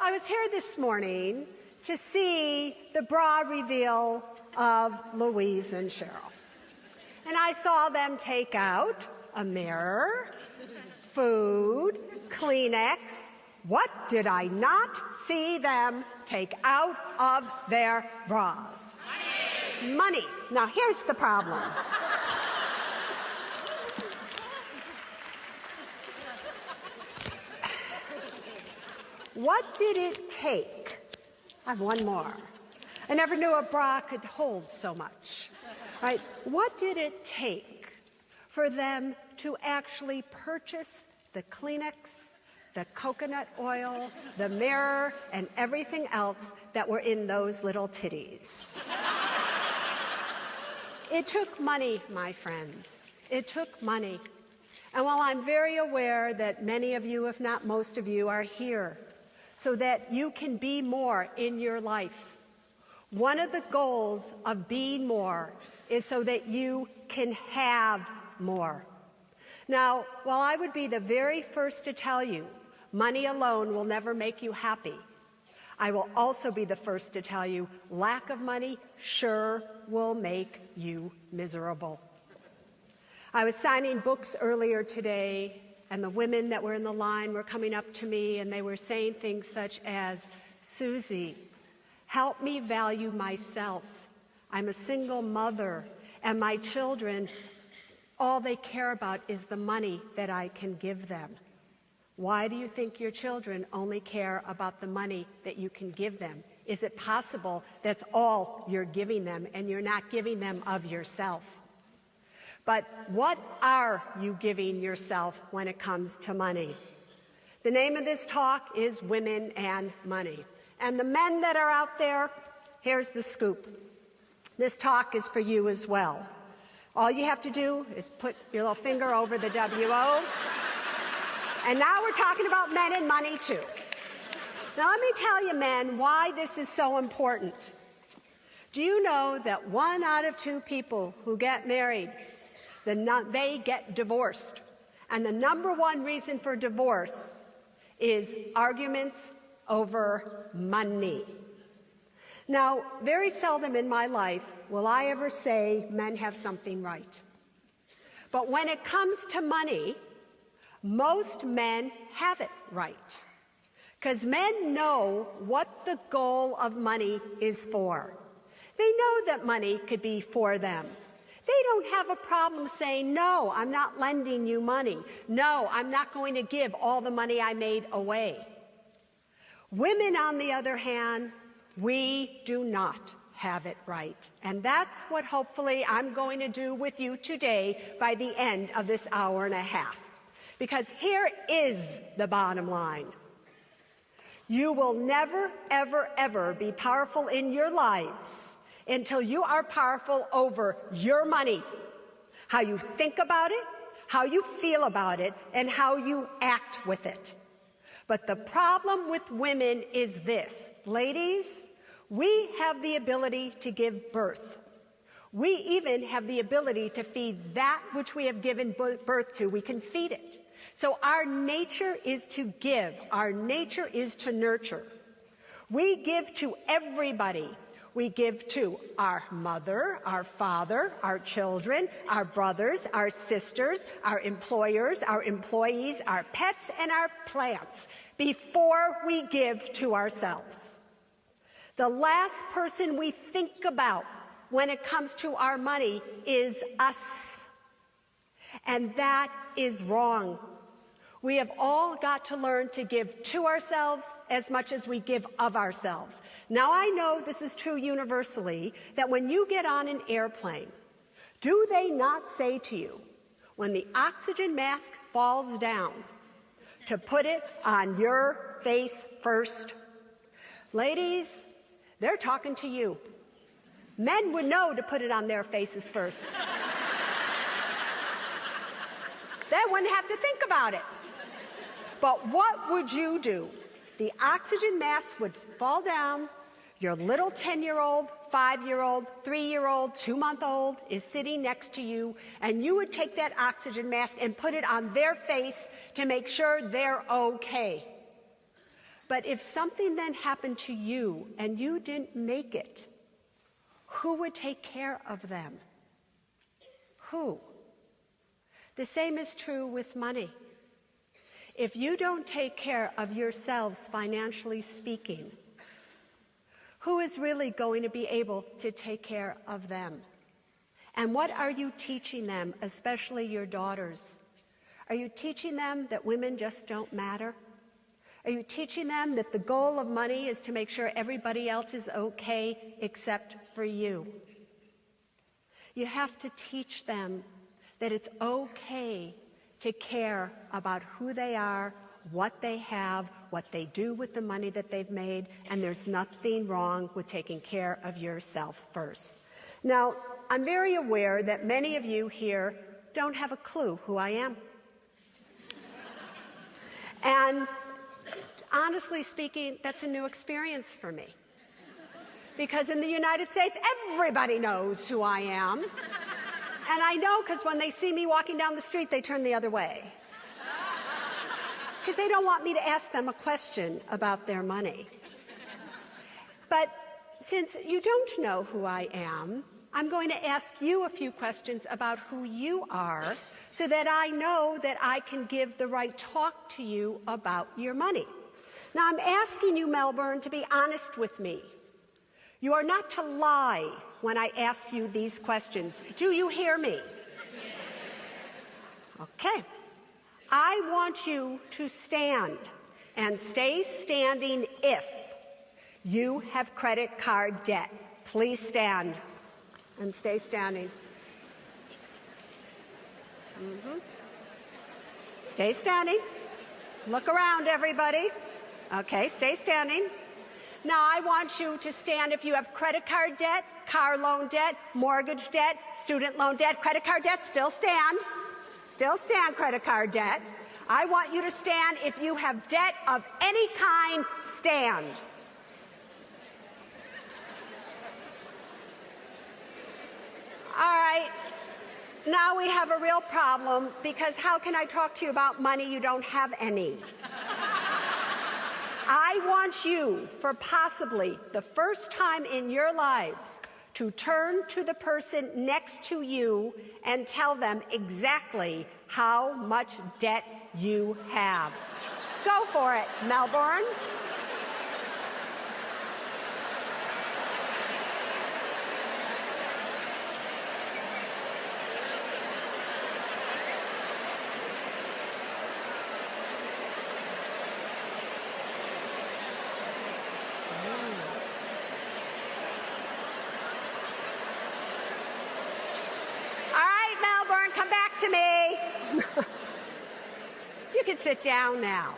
I was here this morning to see the bra reveal of Louise and Cheryl. And I saw them take out a mirror, food, Kleenex. What did I not see them take out of their bras? Money. Now, here's the problem. What did it take? I have one more. I never knew a bra could hold so much. Right? What did it take for them to actually purchase the Kleenex, the coconut oil, the mirror, and everything else that were in those little titties? It took money, my friends. It took money. And while I'm very aware that many of you, if not most of you, are here so that you can be more in your life, one of the goals of being more is so that you can have more. Now, while I would be the very first to tell you money alone will never make you happy, I will also be the first to tell you lack of money sure will make you miserable. I was signing books earlier today, and the women that were in the line were coming up to me, and they were saying things such as, Suze, help me value myself. I'm a single mother, and my children, all they care about is the money that I can give them. Why do you think your children only care about the money that you can give them? Is it possible that's all you're giving them and you're not giving them of yourself? But what are you giving yourself when it comes to money? The name of this talk is Women and Money. And the men that are out there, here's the scoop. This talk is for you as well. All you have to do is put your little finger over the WO. And now we're talking about men and money too. Now let me tell you, men, why this is so important. Do you know that 1 out of 2 people who get married, they get divorced? And the number one reason for divorce is arguments over money. Now, very seldom in my life will I ever say men have something right. But when it comes to money, most men have it right. Because men know what the goal of money is for. They know that money could be for them. They don't have a problem saying, no, I'm not lending you money. No, I'm not going to give all the money I made away. Women, on the other hand, we do not have it right. And that's what hopefully I'm going to do with you today by the end of this hour and a half. Because here is the bottom line. You will never, ever, ever be powerful in your lives until you are powerful over your money, how you think about it, how you feel about it, and how you act with it. But the problem with women is this. Ladies, we have the ability to give birth. We even have the ability to feed that which we have given birth to. We can feed it. So our nature is to give. Our nature is to nurture. We give to everybody. We give to our mother, our father, our children, our brothers, our sisters, our employers, our employees, our pets, and our plants before we give to ourselves. The last person we think about when it comes to our money is us. And that is wrong. We have all got to learn to give to ourselves as much as we give of ourselves. Now, I know this is true universally, that when you get on an airplane, do they not say to you, when the oxygen mask falls down, to put it on your face first? Ladies, they're talking to you. Men would know to put it on their faces first. They wouldn't have to think about it. But what would you do? The oxygen mask would fall down. Your little 10-year-old, 5-year-old, 3-year-old, 2-month-old is sitting next to you, and you would take that oxygen mask and put it on their face to make sure they're okay. But if something then happened to you and you didn't make it, who would take care of them? Who? The same is true with money. If you don't take care of yourselves financially speaking, who is really going to be able to take care of them? And what are you teaching them, especially your daughters? Are you teaching them that women just don't matter? Are you teaching them that the goal of money is to make sure everybody else is okay except for you? You have to teach them that it's okay to care about who they are, what they have, what they do with the money that they've made, and there's nothing wrong with taking care of yourself first. Now, I'm very aware that many of you here don't have a clue who I am. And honestly speaking, that's a new experience for me. Because in the United States, everybody knows who I am. And I know because when they see me walking down the street, they turn the other way. Because they don't want me to ask them a question about their money. But since you don't know who I am, I'm going to ask you a few questions about who you are so that I know that I can give the right talk to you about your money. Now, I'm asking you, Melbourne, to be honest with me. You are not to lie when I ask you these questions. Do you hear me? Okay. I want you to stand and stay standing if you have credit card debt. Please stand and stay standing. Stay standing. Look around, everybody. Okay, stay standing. Now, I want you to stand if you have credit card debt, car loan debt, mortgage debt, student loan debt, credit card debt, still stand. Still stand, credit card debt. I want you to stand if you have debt of any kind, stand. All right. Now we have a real problem because how can I talk to you about money? You don't have any. I want you, for possibly the first time in your lives, to turn to the person next to you and tell them exactly how much debt you have. Go for it, Melbourne. Come back to me. You can sit down now.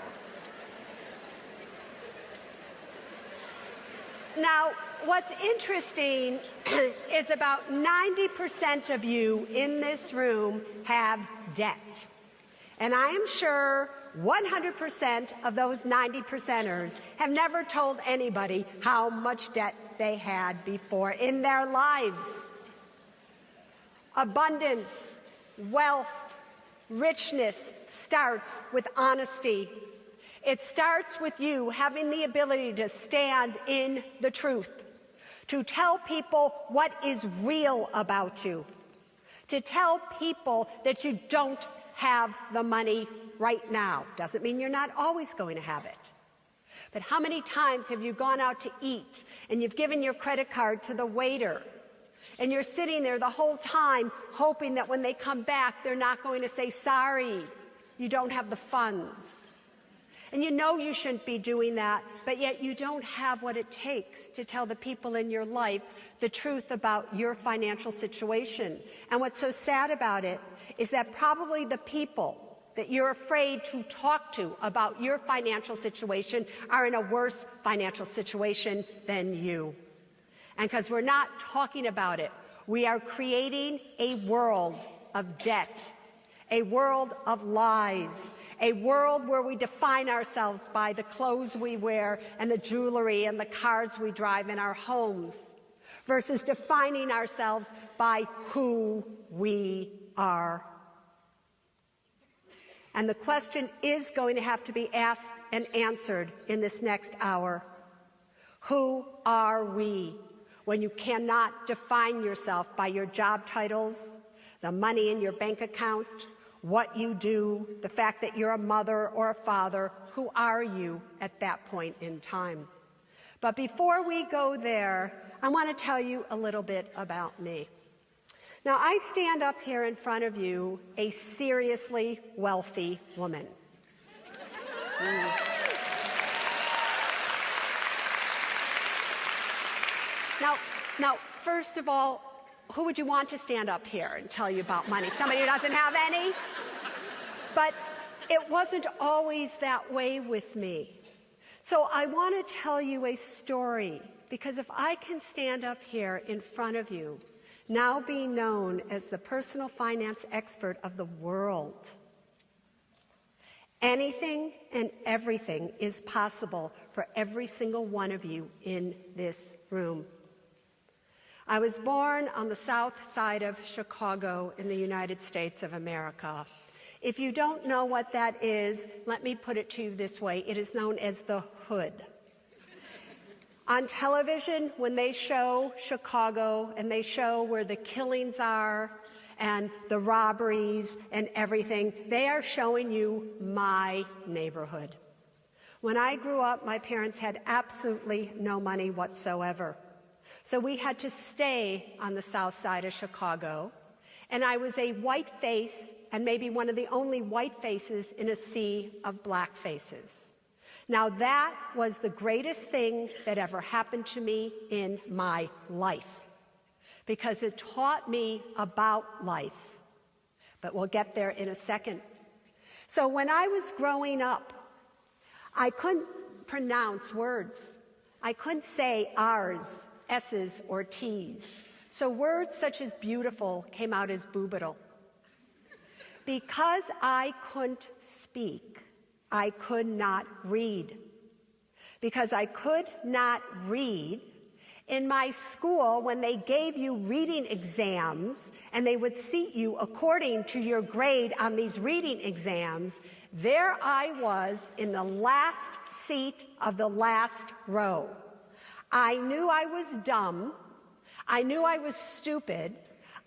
Now, what's interesting is about 90% of you in this room have debt. And I am sure 100% of those 90%ers have never told anybody how much debt they had before in their lives. Abundance, wealth, richness starts with honesty. It starts with you having the ability to stand in the truth, to tell people what is real about you, to tell people that you don't have the money right now. Doesn't mean you're not always going to have it. But how many times have you gone out to eat and you've given your credit card to the waiter and you're sitting there the whole time hoping that when they come back, they're not going to say, sorry, you don't have the funds. And you know you shouldn't be doing that, but yet you don't have what it takes to tell the people in your life the truth about your financial situation. And what's so sad about it is that probably the people that you're afraid to talk to about your financial situation are in a worse financial situation than you. And because we're not talking about it, we are creating a world of debt, a world of lies, a world where we define ourselves by the clothes we wear and the jewelry and the cars we drive in our homes, versus defining ourselves by who we are. And the question is going to have to be asked and answered in this next hour. Who are we when you cannot define yourself by your job titles, the money in your bank account, what you do, the fact that you're a mother or a father? Who are you at that point in time? But before we go there, I want to tell you a little bit about me. Now, I stand up here in front of you a seriously wealthy woman. Now, first of all, who would you want to stand up here and tell you about money? Somebody who doesn't have any? But it wasn't always that way with me. So I want to tell you a story, because if I can stand up here in front of you, now being known as the personal finance expert of the world, anything and everything is possible for every single one of you in this room. I was born on the south side of Chicago in the United States of America. If you don't know what that is, let me put it to you this way. It is known as the Hood. On television, when they show Chicago and they show where the killings are and the robberies and everything, they are showing you my neighborhood. When I grew up, my parents had absolutely no money whatsoever. So we had to stay on the south side of Chicago, and I was a white face and maybe one of the only white faces in a sea of black faces. Now that was the greatest thing that ever happened to me in my life, because it taught me about life. But we'll get there in a second. So when I was growing up, I couldn't pronounce words. I couldn't say R's, S's, or T's. So words such as beautiful came out as boobittle. Because I couldn't speak, I could not read. Because I could not read, in my school, when they gave you reading exams and they would seat you according to your grade on these reading exams, there I was in the last seat of the last row. I knew I was dumb. I knew I was stupid.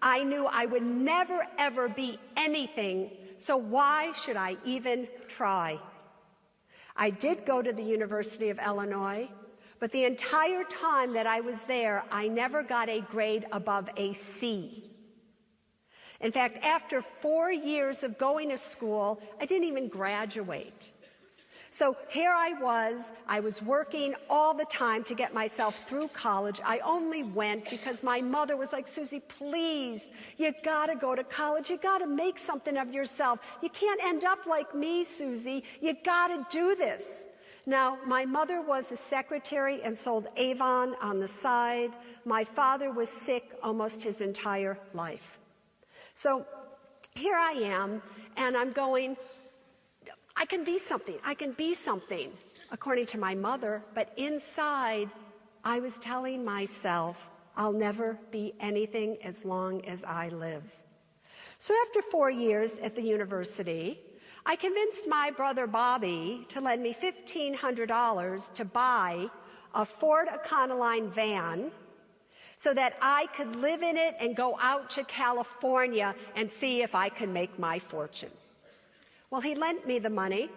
I knew I would never, ever be anything, so why should I even try? I did go to the University of Illinois, but the entire time that I was there, I never got a grade above a C. In fact, after 4 years of going to school, I didn't even graduate. So here I was working all the time to get myself through college. I only went because my mother was like, Susie, please, you gotta go to college. You gotta make something of yourself. You can't end up like me, Susie. You gotta do this. Now, my mother was a secretary and sold Avon on the side. My father was sick almost his entire life. So here I am, and I'm going, I can be something, according to my mother, but inside, I was telling myself, I'll never be anything as long as I live. So after 4 years at the university, I convinced my brother Bobby to lend me $1,500 to buy a Ford Econoline van so that I could live in it and go out to California and see if I could make my fortune. Well, he lent me the money,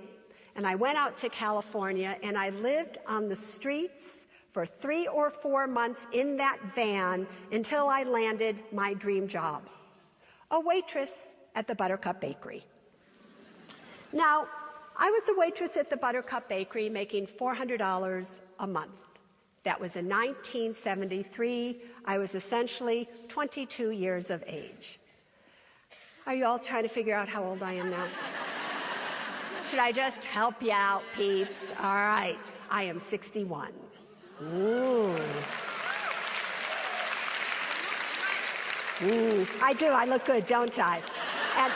and I went out to California, and I lived on the streets for 3 or 4 months in that van until I landed my dream job, a waitress at the Buttercup Bakery. Now, I was a waitress at the Buttercup Bakery making $400 a month. That was in 1973. I was essentially 22 years of age. Are you all trying to figure out how old I am now? Should I just help you out, peeps? All right, I am 61. I do, I look good, don't I? And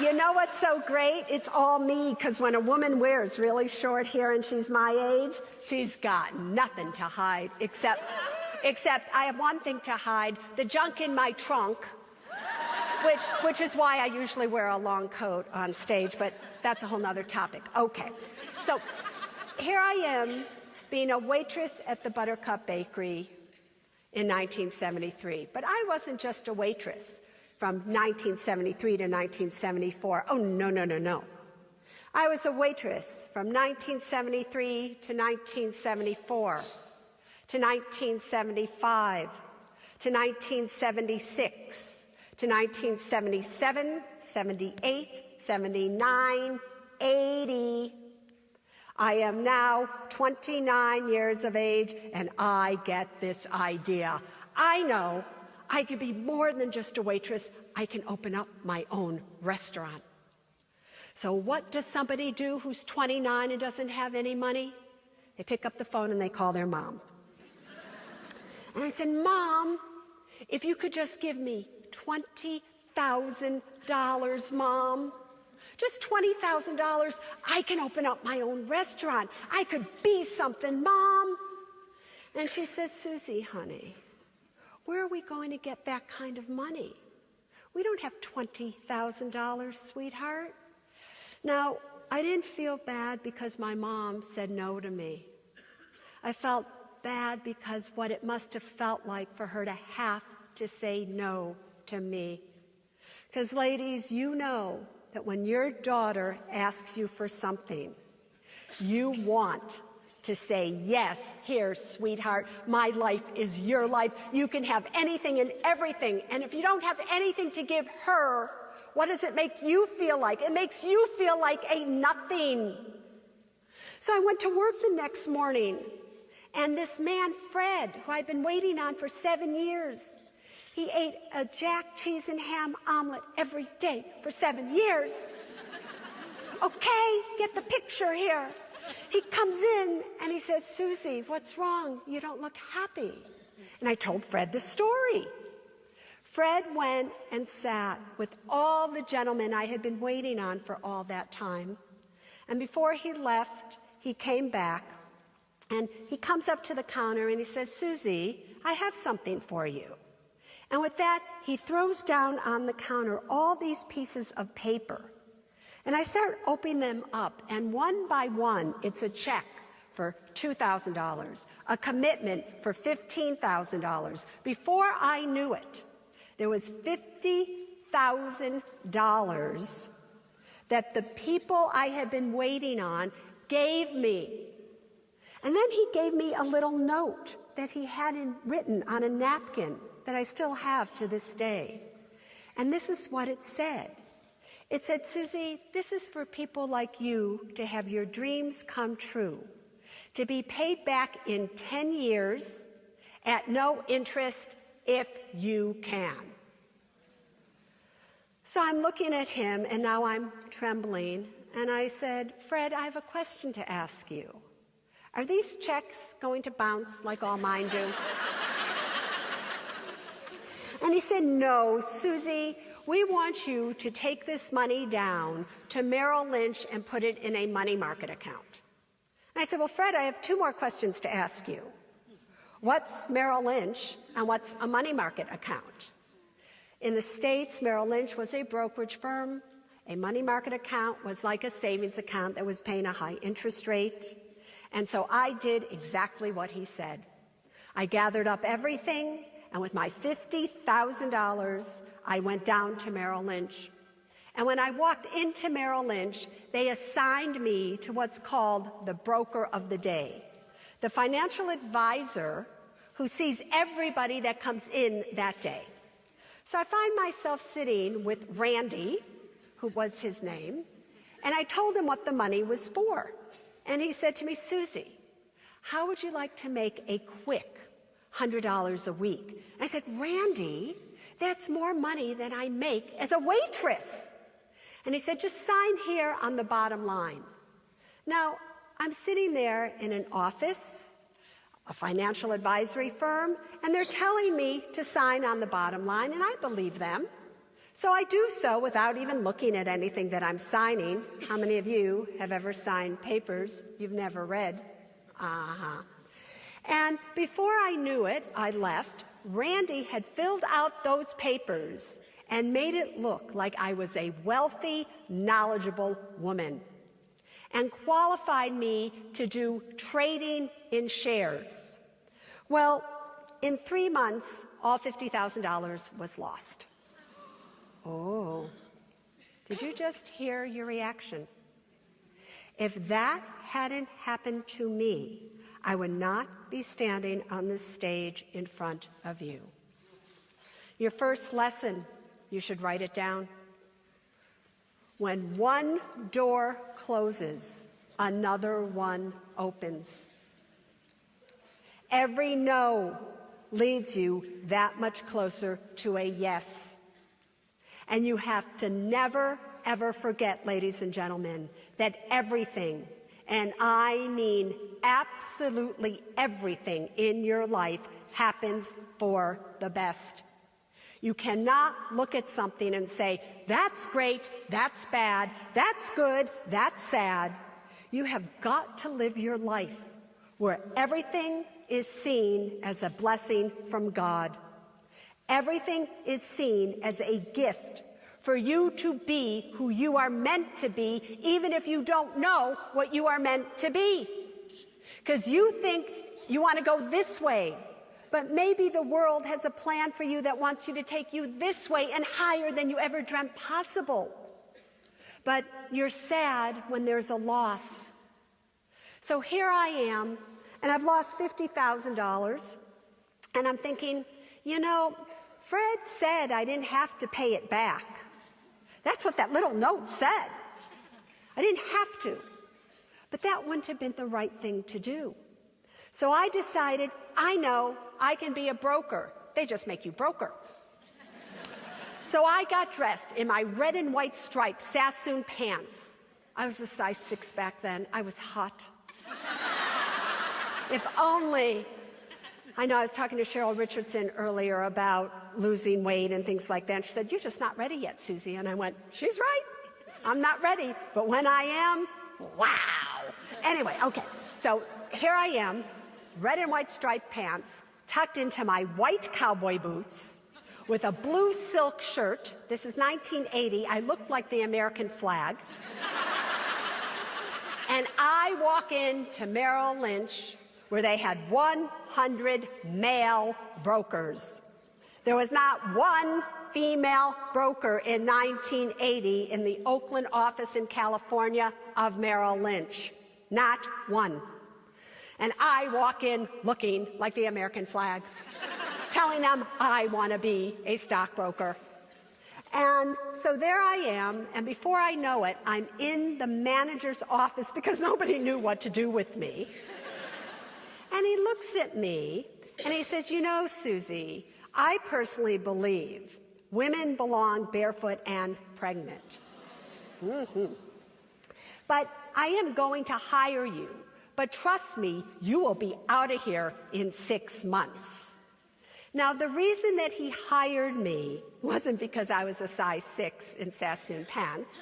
you know what's so great? It's all me, because when a woman wears really short hair and she's my age, she's got nothing to hide, except I have one thing to hide, the junk in my trunk. which is why I usually wear a long coat on stage, but that's a whole nother topic. Okay, so here I am being a waitress at the Buttercup Bakery in 1973. But I wasn't just a waitress from 1973 to 1974. Oh, no, no, no, no. I was a waitress from 1973 to 1974, to 1975, to 1976, to 1977, 78, 79, 80. I am now 29 years of age, and I get this idea. I know I can be more than just a waitress. I can open up my own restaurant. So what does somebody do who's 29 and doesn't have any money? They pick up the phone and they call their mom. And I said, Mom, if you could just give me $20,000, Mom, just $20,000, I can open up my own restaurant. I could be something, Mom. And she says, Susie, honey, where are we going to get that kind of money? We don't have $20,000, sweetheart. Now, I didn't feel bad because my mom said no to me. I felt bad because what it must have felt like for her to have to say no to me. Because, ladies, you know that when your daughter asks you for something, you want to say, yes, here, sweetheart, my life is your life. You can have anything and everything. And if you don't have anything to give her, what does it make you feel like? It makes you feel like a nothing. So I went to work the next morning, and this man, Fred, who I'd been waiting on for 7 years, he ate a jack, cheese, and ham omelet every day for 7 years. Okay, get the picture here. He comes in and he says, Susie, what's wrong? You don't look happy. And I told Fred the story. Fred went and sat with all the gentlemen I had been waiting on for all that time. And before he left, he came back and he comes up to the counter and he says, Susie, I have something for you. And with that, he throws down on the counter all these pieces of paper. And I start opening them up, and one by one, it's a check for $2,000, a commitment for $15,000. Before I knew it, there was $50,000 that the people I had been waiting on gave me. And then he gave me a little note that he had written on a napkin that I still have to this day. And this is what it said. It said, Susie, this is for people like you to have your dreams come true, to be paid back in 10 years at no interest if you can. So I'm looking at him, and now I'm trembling, and I said, Fred, I have a question to ask you. Are these checks going to bounce like all mine do? And he said, no, Susie, we want you to take this money down to Merrill Lynch and put it in a money market account. And I said, well, Fred, I have 2 more questions to ask you. What's Merrill Lynch and what's a money market account? In the States, Merrill Lynch was a brokerage firm. A money market account was like a savings account that was paying a high interest rate. And so I did exactly what he said. I gathered up everything, and with my $50,000, I went down to Merrill Lynch. And when I walked into Merrill Lynch, they assigned me to what's called the broker of the day, the financial advisor who sees everybody that comes in that day. So I find myself sitting with Randy, who was his name, and I told him what the money was for. And he said to me, Susie, how would you like to make a quick $100 a week? And I said, Randy, that's more money than I make as a waitress. And he said, just sign here on the bottom line. Now, I'm sitting there in an office, a financial advisory firm, and they're telling me to sign on the bottom line, and I believe them. So I do so without even looking at anything that I'm signing. How many of you have ever signed papers you've never read? And before I knew it, I left. Randy had filled out those papers and made it look like I was a wealthy, knowledgeable woman, and qualified me to do trading in shares. Well, in 3 months, all $50,000 was lost. Oh, did you just hear your reaction? If that hadn't happened to me, I would not be standing on this stage in front of you. Your first lesson, you should write it down. When one door closes, another one opens. Every no leads you that much closer to a yes. And you have to never, ever forget, ladies and gentlemen, that everything, and I mean absolutely everything in your life, happens for the best. You cannot look at something and say, that's great, that's bad, that's good, that's sad. You have got to live your life where everything is seen as a blessing from God. Everything is seen as a gift for you to be who you are meant to be, even if you don't know what you are meant to be. Because you think you want to go this way, but maybe the world has a plan for you that wants you to take you this way and higher than you ever dreamt possible. But you're sad when there's a loss. So here I am, and I've lost $50,000, and I'm thinking, you know, Fred said I didn't have to pay it back. That's what that little note said. I didn't have to. But that wouldn't have been the right thing to do. So I decided, I know, I can be a broker. They just make you broker. So I got dressed in my red and white striped Sassoon pants. I was a size 6 back then. I was hot. If only. I know I was talking to Cheryl Richardson earlier about losing weight and things like that. And she said, you're just not ready yet, Suze. And I went, she's right. I'm not ready. But when I am, wow. Anyway, okay. So here I am, red and white striped pants, tucked into my white cowboy boots, with a blue silk shirt. This is 1980. I looked like the American flag. And I walk into Merrill Lynch, where they had 100 male brokers. There was not one female broker in 1980 in the Oakland office in California of Merrill Lynch. Not one. And I walk in looking like the American flag, telling them I want to be a stockbroker. And so there I am, and before I know it, I'm in the manager's office because nobody knew what to do with me. And he looks at me, and he says, you know, Suze, I personally believe women belong barefoot and pregnant. But I am going to hire you. But trust me, you will be out of here in 6 months. Now, the reason that he hired me wasn't because I was a size 6 in Sassoon pants,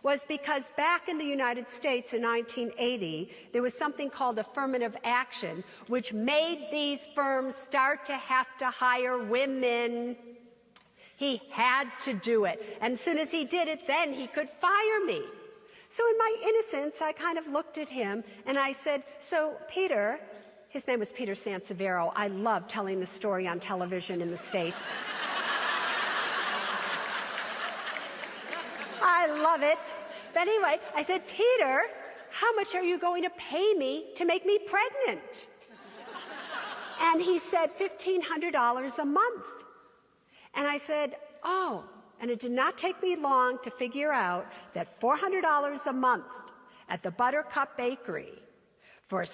was because back in the United States in 1980, there was something called affirmative action, which made these firms start to have to hire women. He had to do it. And as soon as he did it, then he could fire me. So in my innocence, I kind of looked at him and I said, so Peter, his name was Peter Sansevero. I love telling the story on television in the States. I love it. But anyway, I said, Peter, how much are you going to pay me to make me pregnant? And he said, $1,500 a month. And I said, oh. And it did not take me long to figure out that $400 a month at the Buttercup Bakery for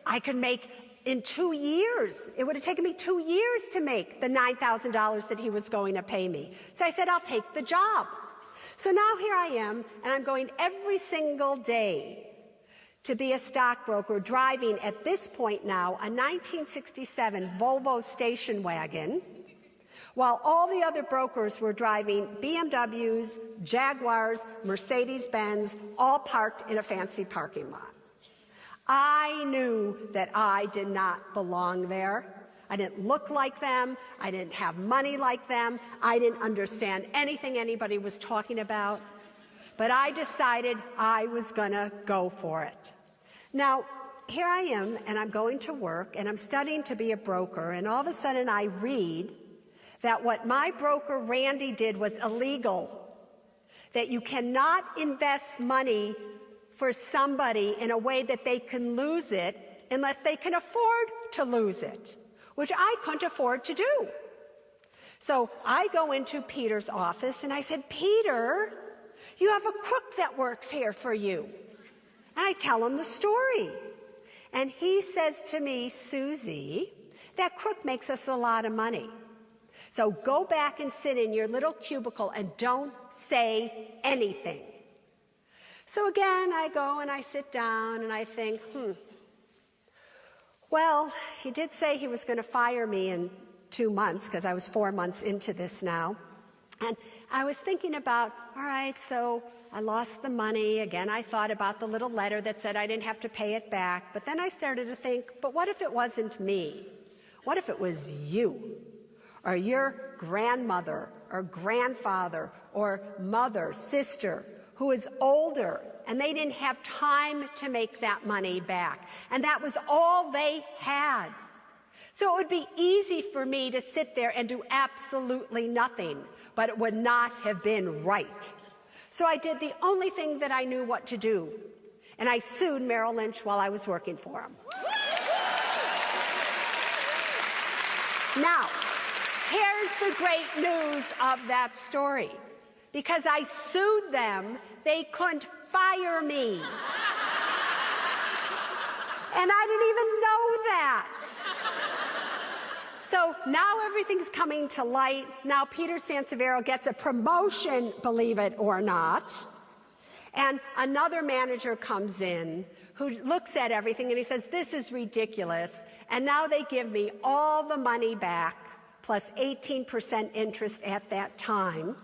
I could make in 2 years. It would have taken me 2 years to make the $9,000 that he was going to pay me. So I said, I'll take the job. So now here I am, and I'm going every single day to be a stockbroker, driving at this point now a 1967 Volvo station wagon, while all the other brokers were driving BMWs, Jaguars, Mercedes-Benz, all parked in a fancy parking lot. I knew that I did not belong there. I didn't look like them. I didn't have money like them. I didn't understand anything anybody was talking about. But I decided I was going to go for it. Now, here I am, and I'm going to work, and I'm studying to be a broker, and all of a sudden I read that what my broker, Randy, did was illegal, that you cannot invest money for somebody in a way that they can lose it unless they can afford to lose it, which I couldn't afford to do. So I go into Peter's office, and I said, Peter, you have a crook that works here for you. And I tell him the story. And he says to me, Susie, that crook makes us a lot of money. So go back and sit in your little cubicle and don't say anything. So again, I go and I sit down and I think, well, he did say he was going to fire me in 2 months because I was 4 months into this now. And I was thinking about, all right, so I lost the money. Again, I thought about the little letter that said I didn't have to pay it back. But then I started to think, but what if it wasn't me? What if it was you? Or your grandmother or grandfather or mother, sister, who is older, and they didn't have time to make that money back. And that was all they had. So it would be easy for me to sit there and do absolutely nothing, but it would not have been right. So I did the only thing that I knew what to do, and I sued Merrill Lynch while I was working for him. Now, here's the great news of that story. Because I sued them, they couldn't fire me. And I didn't even know that. So now everything's coming to light. Now Peter Sansevero gets a promotion, believe it or not. And another manager comes in who looks at everything and he says, this is ridiculous. And now they give me all the money back, plus 18% interest at that time,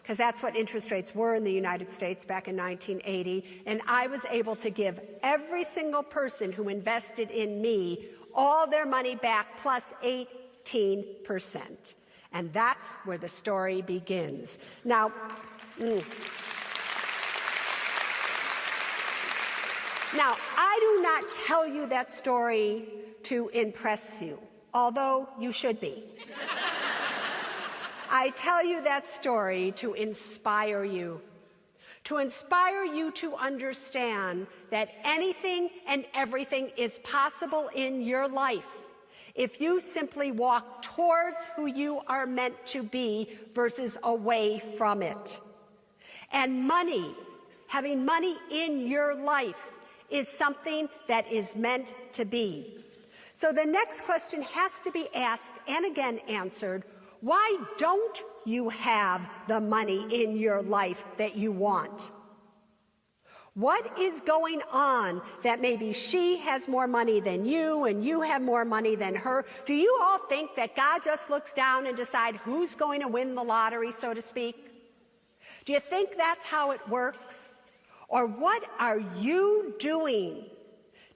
because that's what interest rates were in the United States back in 1980. And I was able to give every single person who invested in me all their money back plus 18%. And that's where the story begins. Now, Now, I do not tell you that story to impress you, although you should be. I tell you that story to inspire you to understand that anything and everything is possible in your life if you simply walk towards who you are meant to be versus away from it. And money, having money in your life, is something that is meant to be. So the next question has to be asked and again answered: why don't you have the money in your life that you want? What is going on that maybe she has more money than you and you have more money than her? Do you all think that God just looks down and decides who's going to win the lottery, so to speak? Do you think that's how it works? Or what are you doing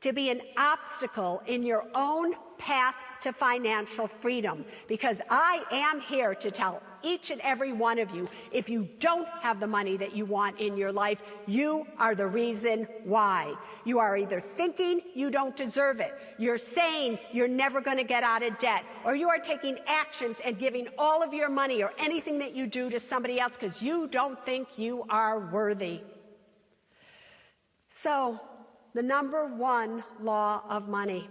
to be an obstacle in your own path to financial freedom? Because I am here to tell each and every one of you, if you don't have the money that you want in your life, you are the reason why. You are either thinking you don't deserve it, you're saying you're never going to get out of debt, or you are taking actions and giving all of your money or anything that you do to somebody else because you don't think you are worthy. So, the number one law of money: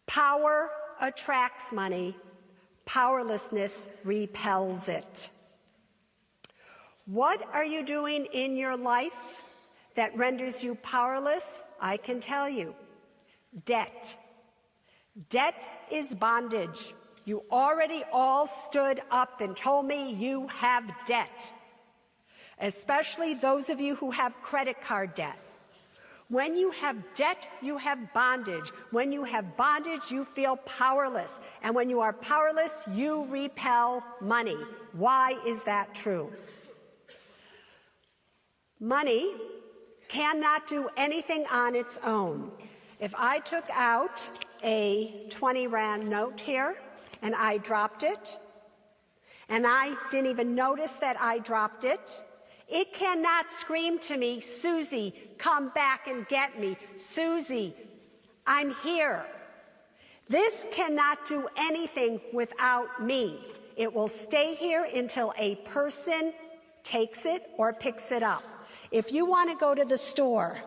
power attracts money, powerlessness repels it. What are you doing in your life that renders you powerless? I can tell you: debt. Debt is bondage. You already all stood up and told me you have debt, especially those of you who have credit card debt. When you have debt, you have bondage. When you have bondage, you feel powerless. And when you are powerless, you repel money. Why is that true? Money cannot do anything on its own. If I took out a 20 Rand note here and I dropped it, and I didn't even notice that I dropped it, it cannot scream to me, Susie, come back and get me. Susie, I'm here. This cannot do anything without me. It will stay here until a person takes it or picks it up. If you want to go to the store,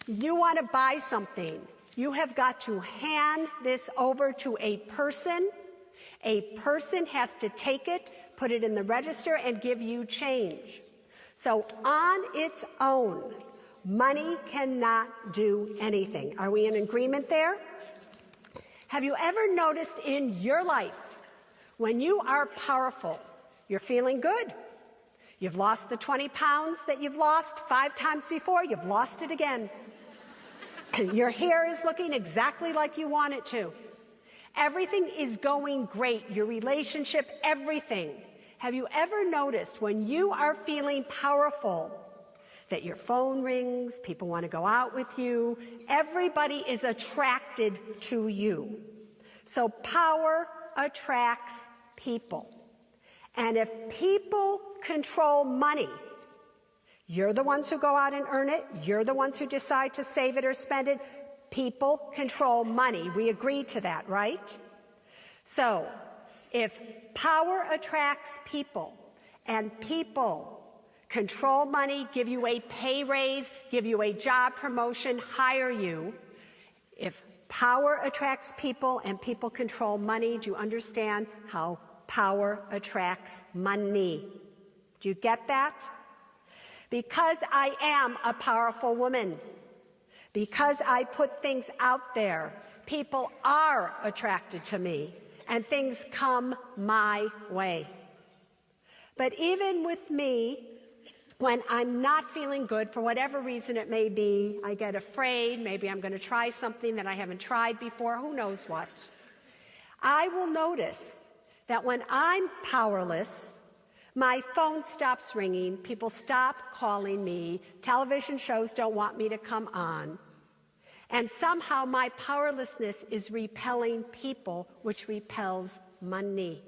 you want to buy something, you have got to hand this over to a person. A person has to take it, put it in the register, and give you change. So on its own, money cannot do anything. Are we in agreement there? Have you ever noticed in your life, when you are powerful, you're feeling good? You've lost the 20 pounds that you've lost 5 times before, you've lost it again. Your hair is looking exactly like you want it to. Everything is going great, your relationship, everything. Have you ever noticed when you are feeling powerful that your phone rings, people want to go out with you, everybody is attracted to you? So power attracts people. And if people control money, you're the ones who go out and earn it, you're the ones who decide to save it or spend it, people control money. We agree to that, right? So if power attracts people and people control money, give you a pay raise, give you a job promotion, hire you, if power attracts people and people control money, do you understand how power attracts money? Do you get that? Because I am a powerful woman, because I put things out there, people are attracted to me, and things come my way. But even with me, when I'm not feeling good, for whatever reason it may be, I get afraid, maybe I'm going to try something that I haven't tried before, who knows what, I will notice that when I'm powerless, my phone stops ringing, people stop calling me, television shows don't want me to come on, and somehow my powerlessness is repelling people, which repels money.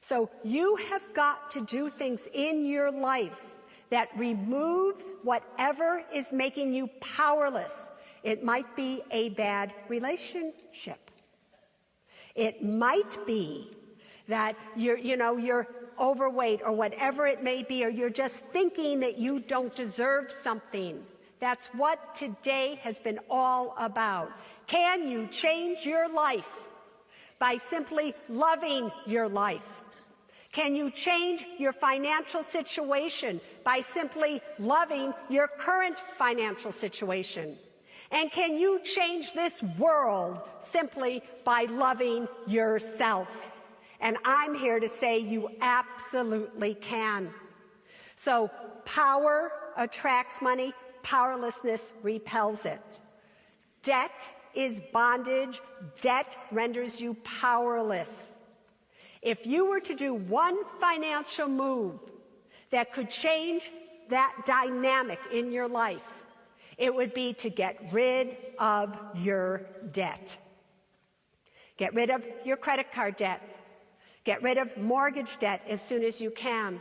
So you have got to do things in your lives that removes whatever is making you powerless. It might be a bad relationship. It might be that you're overweight or whatever it may be, or you're just thinking that you don't deserve something. That's what today has been all about. Can you change your life by simply loving your life? Can you change your financial situation by simply loving your current financial situation? And can you change this world simply by loving yourself? And I'm here to say you absolutely can. So power attracts money, powerlessness repels it. Debt is bondage, debt renders you powerless. If you were to do one financial move that could change that dynamic in your life, it would be to get rid of your debt. Get rid of your credit card debt. Get rid of mortgage debt as soon as you can.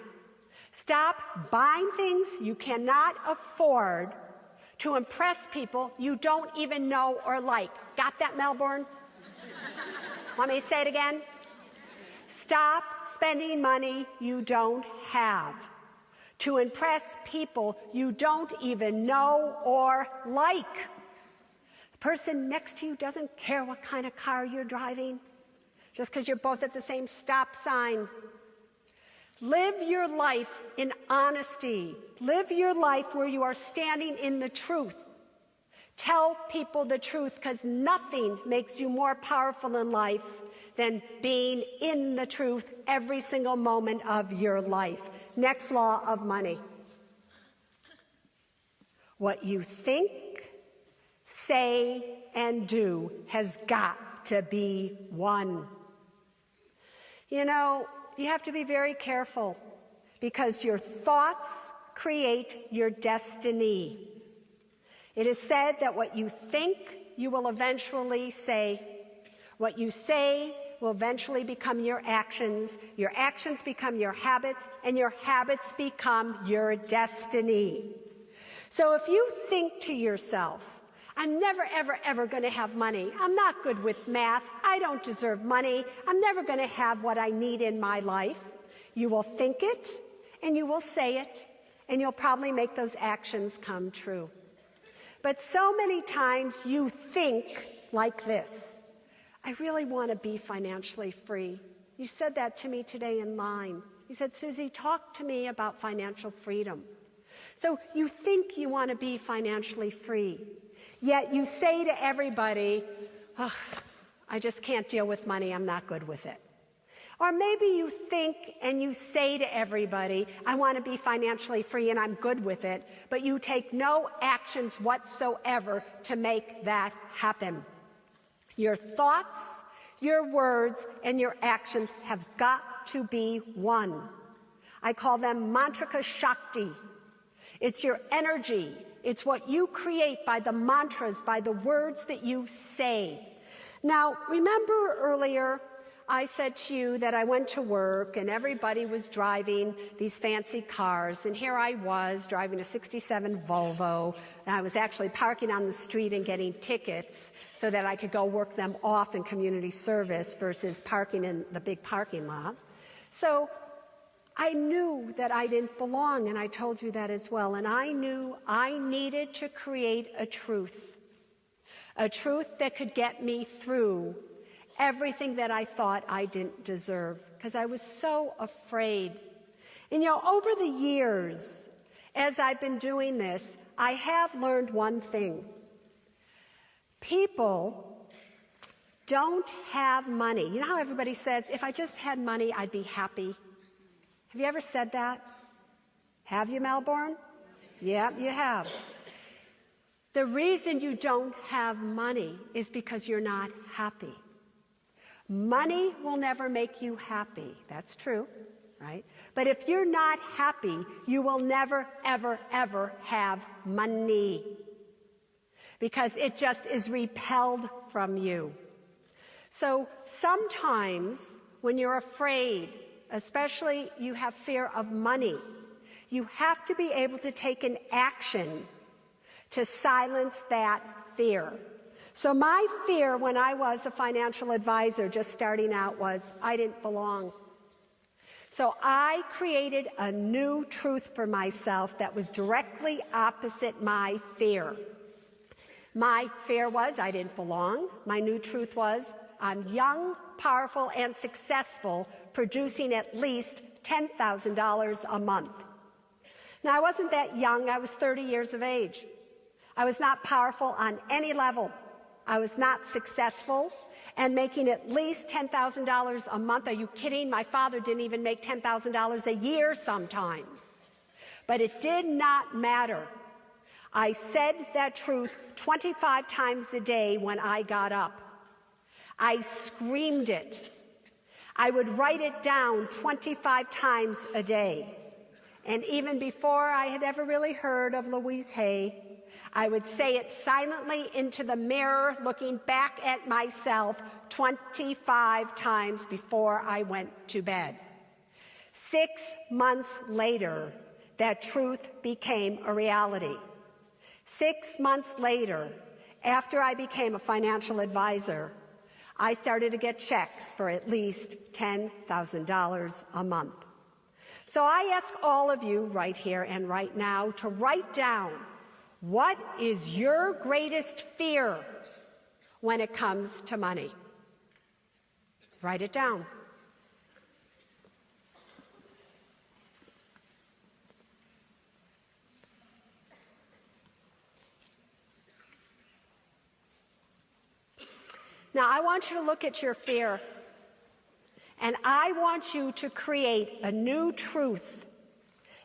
Stop buying things you cannot afford to impress people you don't even know or like. Got that, Melbourne? Want me to say it again? Stop spending money you don't have to impress people you don't even know or like. The person next to you doesn't care what kind of car you're driving, just because you're both at the same stop sign. Live your life in honesty. Live your life where you are standing in the truth. Tell people the truth, because nothing makes you more powerful in life than being in the truth every single moment of your life. Next law of money. What you think, say, and do has got to be one. You know, you have to be very careful, because your thoughts create your destiny. It is said that what you think, you will eventually say. What you say will eventually become your actions become your habits, and your habits become your destiny. So if you think to yourself, I'm never, ever, ever going to have money. I'm not good with math. I don't deserve money. I'm never going to have what I need in my life. You will think it, and you will say it, and you'll probably make those actions come true. But so many times you think like this: I really want to be financially free. You said that to me today in line. You said, Suze, talk to me about financial freedom. So you think you want to be financially free, yet you say to everybody, oh, I just can't deal with money, I'm not good with it. Or maybe you think and you say to everybody, I want to be financially free and I'm good with it, but you take no actions whatsoever to make that happen. Your thoughts, your words, and your actions have got to be one. I call them mantrika shakti. It's your energy. It's what you create by the mantras, by the words that you say. Now, remember earlier I said to you that I went to work and everybody was driving these fancy cars, and here I was driving a '67 Volvo, and I was actually parking on the street and getting tickets so that I could go work them off in community service versus parking in the big parking lot. So I knew that I didn't belong, and I told you that as well, and I knew I needed to create a truth that could get me through everything that I thought I didn't deserve, because I was so afraid. And over the years, as I've been doing this, I have learned one thing. People don't have money. You know how everybody says, if I just had money, I'd be happy? Have you ever said that? Have you, Melbourne? Yeah, you have. The reason you don't have money is because you're not happy. Money will never make you happy. That's true, right? But if you're not happy, you will never, ever, ever have money, because it just is repelled from you. So sometimes when you're afraid, especially you have fear of money, you have to be able to take an action to silence that fear. So my fear when I was a financial advisor just starting out was I didn't belong. So I created a new truth for myself that was directly opposite my fear. My fear was I didn't belong. My new truth was I'm young, powerful, and successful, producing at least $10,000 a month. Now, I wasn't that young. I was 30 years of age. I was not powerful on any level. I was not successful, and making at least $10,000 a month. Are you kidding? My father didn't even make $10,000 a year sometimes. But it did not matter. I said that truth 25 times a day when I got up. I screamed it. I would write it down 25 times a day. And even before I had ever really heard of Louise Hay, I would say it silently into the mirror, looking back at myself 25 times before I went to bed. 6 months later, that truth became a reality. 6 months later, after I became a financial advisor, I started to get checks for at least $10,000 a month. So I ask all of you right here and right now to write down, what is your greatest fear when it comes to money? Write it down. Now, I want you to look at your fear, and I want you to create a new truth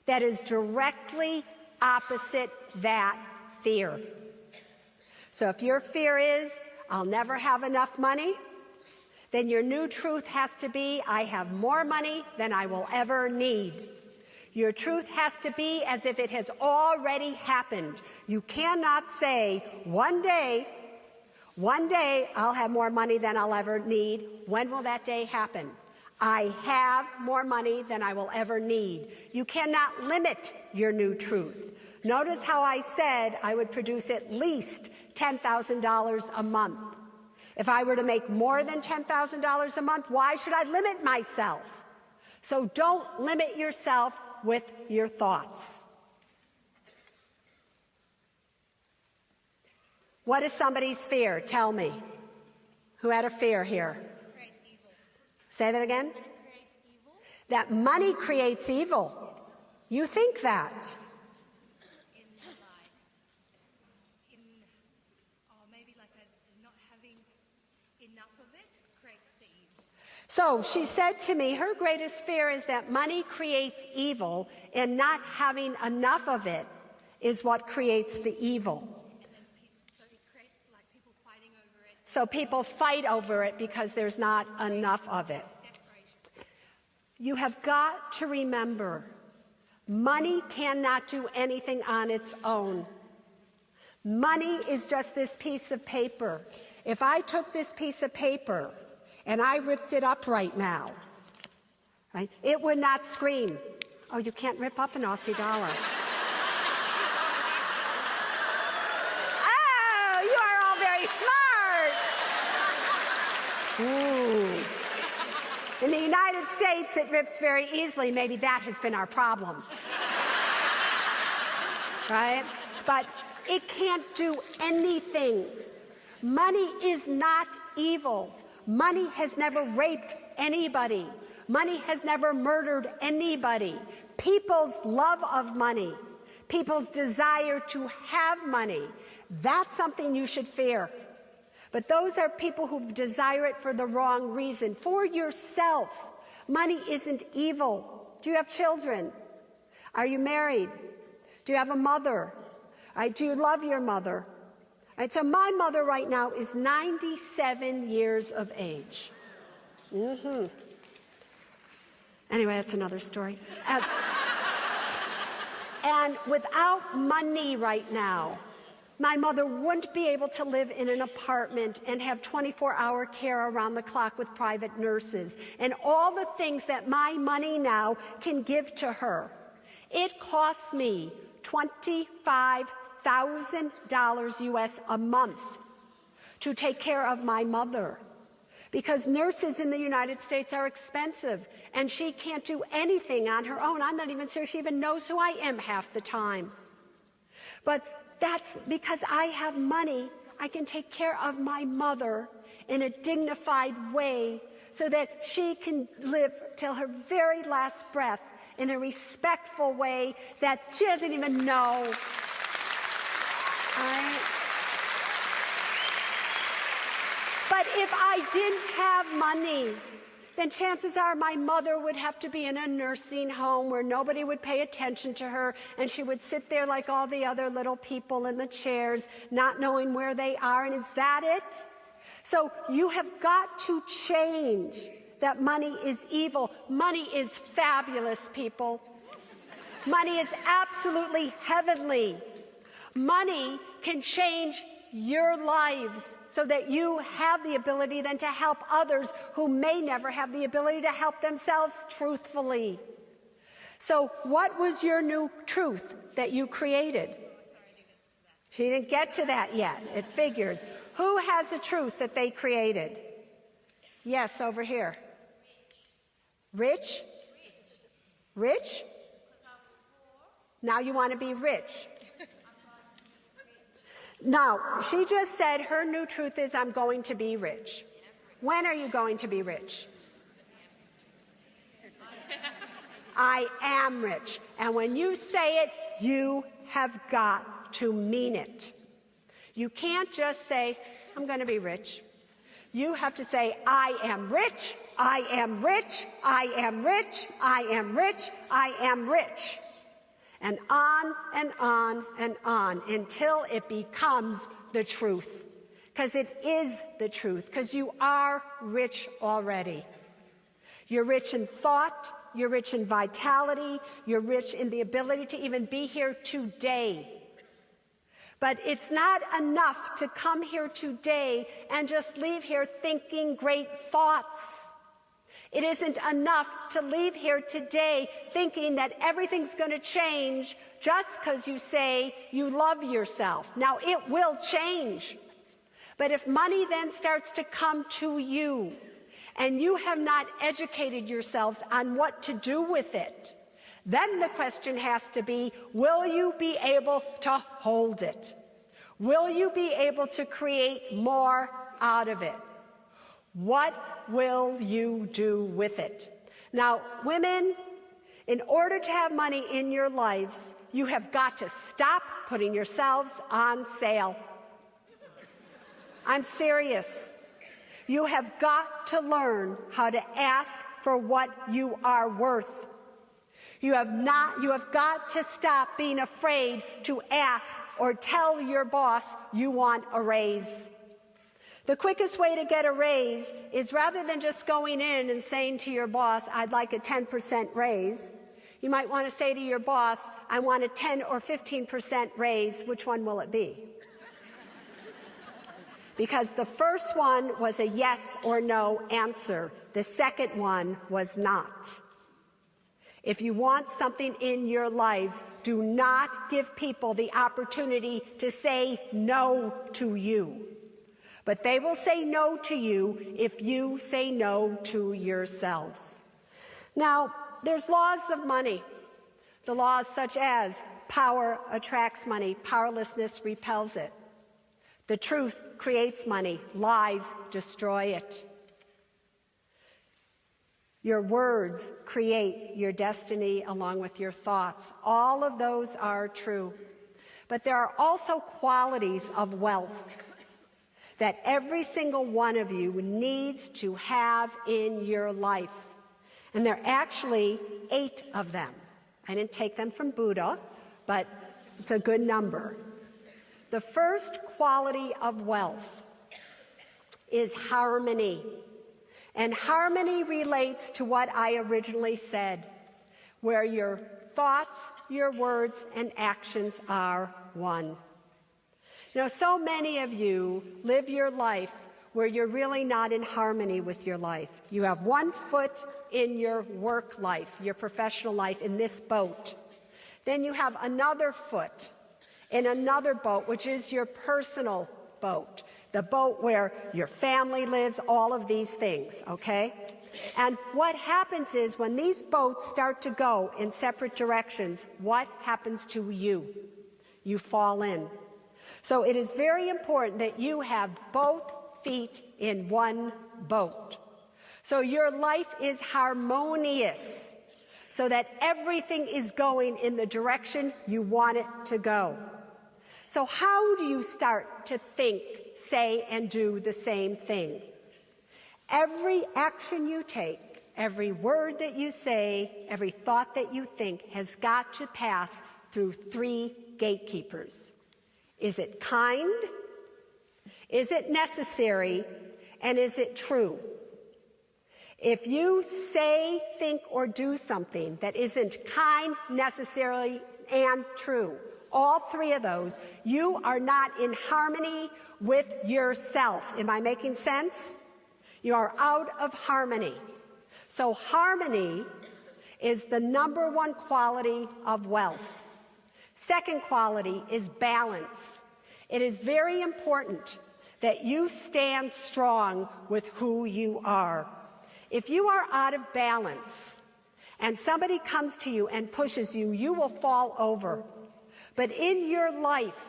that is directly opposite that fear. So if your fear is, I'll never have enough money, then your new truth has to be, I have more money than I will ever need. Your truth has to be as if it has already happened. You cannot say, one day I'll have more money than I'll ever need. When will that day happen? I have more money than I will ever need. You cannot limit your new truth. Notice how I said I would produce at least $10,000 a month. If I were to make more than $10,000 a month, why should I limit myself? So don't limit yourself with your thoughts. What is somebody's fear? Tell me. Who had a fear here? Say that again. That money creates evil. You think that. So she said to me, her greatest fear is that money creates evil, and not having enough of it is what creates the evil. So people fight over it because there's not enough of it. You have got to remember, money cannot do anything on its own. Money is just this piece of paper. If I took this piece of paper and I ripped it up right now, right, it would not scream. Oh, you can't rip up an Aussie dollar. Oh, you are all very smart. Ooh. In the United States, it rips very easily. Maybe that has been our problem. Right? But it can't do anything. Money is not evil. Money has never raped anybody. Money has never murdered anybody. People's love of money, people's desire to have money, that's something you should fear. But those are people who desire it for the wrong reason. For yourself, money isn't evil. Do you have children? Are you married? Do you have a mother? Do you love your mother? So my mother right now is 97 years of age. Anyway, that's another story. And without money right now, my mother wouldn't be able to live in an apartment and have 24-hour care around the clock with private nurses and all the things that my money now can give to her. It costs me $25,000 US a month to take care of my mother, because nurses in the United States are expensive and she can't do anything on her own. I'm not even sure she even knows who I am half the time. But that's because I have money. I can take care of my mother in a dignified way so that she can live till her very last breath in a respectful way that she doesn't even know. But if I didn't have money, then chances are my mother would have to be in a nursing home where nobody would pay attention to her, and she would sit there like all the other little people in the chairs, not knowing where they are. And is that it? So you have got to change that money is evil. Money is fabulous, people. Money is absolutely heavenly. Money can change your lives so that you have the ability then to help others who may never have the ability to help themselves truthfully. So what was your new truth that you created? She didn't get to that yet. It figures. Who has a truth that they created? Yes, over here. Rich? Rich? Now you want to be rich. Now, she just said her new truth is, I'm going to be rich. When are you going to be rich? I am rich. And when you say it, you have got to mean it. You can't just say, I'm going to be rich. You have to say, I am rich, I am rich, I am rich, I am rich, I am rich. And on and on and on until it becomes the truth. Because it is the truth, because you are rich already. You're rich in thought, you're rich in vitality, you're rich in the ability to even be here today. But it's not enough to come here today and just leave here thinking great thoughts. It isn't enough to leave here today thinking that everything's going to change just because you say you love yourself. Now, it will change. But if money then starts to come to you and you have not educated yourselves on what to do with it, then the question has to be, will you be able to hold it? Will you be able to create more out of it? What will you do with it? Now, women, in order to have money in your lives, you have got to stop putting yourselves on sale. I'm serious. You have got to learn how to ask for what you are worth. You have got to stop being afraid to ask or tell your boss you want a raise. The quickest way to get a raise is, rather than just going in and saying to your boss, I'd like a 10% raise, you might want to say to your boss, I want a 10 or 15% raise. Which one will it be? Because the first one was a yes or no answer. The second one was not. If you want something in your lives, do not give people the opportunity to say no to you. But they will say no to you if you say no to yourselves. Now, there's laws of money. The laws such as power attracts money, powerlessness repels it. The truth creates money, lies destroy it. Your words create your destiny along with your thoughts. All of those are true. But there are also qualities of wealth that every single one of you needs to have in your life. And there are actually 8 of them. I didn't take them from Buddha, but it's a good number. The first quality of wealth is harmony. And harmony relates to what I originally said, where your thoughts, your words, and actions are one. You know, so many of you live your life where you're really not in harmony with your life. You have one foot in your work life, your professional life, in this boat. Then you have another foot in another boat, which is your personal boat, the boat where your family lives, all of these things, okay? And what happens is, when these boats start to go in separate directions, what happens to you? You fall in. So it is very important that you have both feet in one boat. So your life is harmonious, so that everything is going in the direction you want it to go. So how do you start to think, say, and do the same thing? Every action you take, every word that you say, every thought that you think has got to pass through 3 gatekeepers. Is it kind? Is it necessary? And is it true? If you say, think, or do something that isn't kind, necessary, and true, all 3 of those, you are not in harmony with yourself. Am I making sense? You are out of harmony. So harmony is the number 1 quality of wealth. Second quality is balance. It is very important that you stand strong with who you are. If you are out of balance and somebody comes to you and pushes you, you will fall over. But in your life,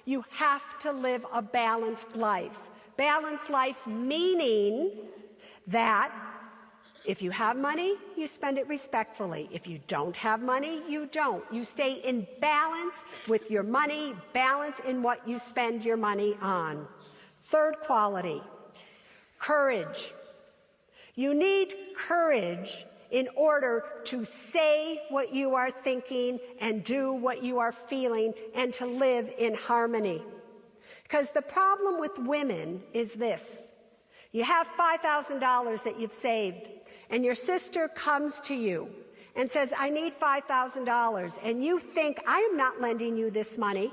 you have to live a balanced life. Balanced life meaning that if you have money, you spend it respectfully. If you don't have money, you don't. You stay in balance with your money, balance in what you spend your money on. Third quality, courage. You need courage in order to say what you are thinking and do what you are feeling and to live in harmony. Because the problem with women is this. You have $5,000 that you've saved, and your sister comes to you and says, I need $5,000, and you think, I am not lending you this money,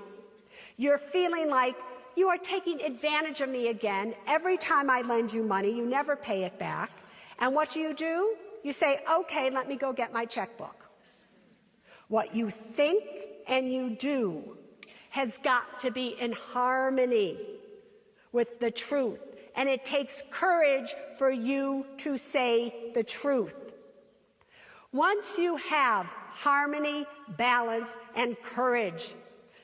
you're feeling like you are taking advantage of me again. Every time I lend you money, you never pay it back. And what do? You say, okay, let me go get my checkbook. What you think and you do has got to be in harmony with the truth. And it takes courage for you to say the truth. Once you have harmony, balance, and courage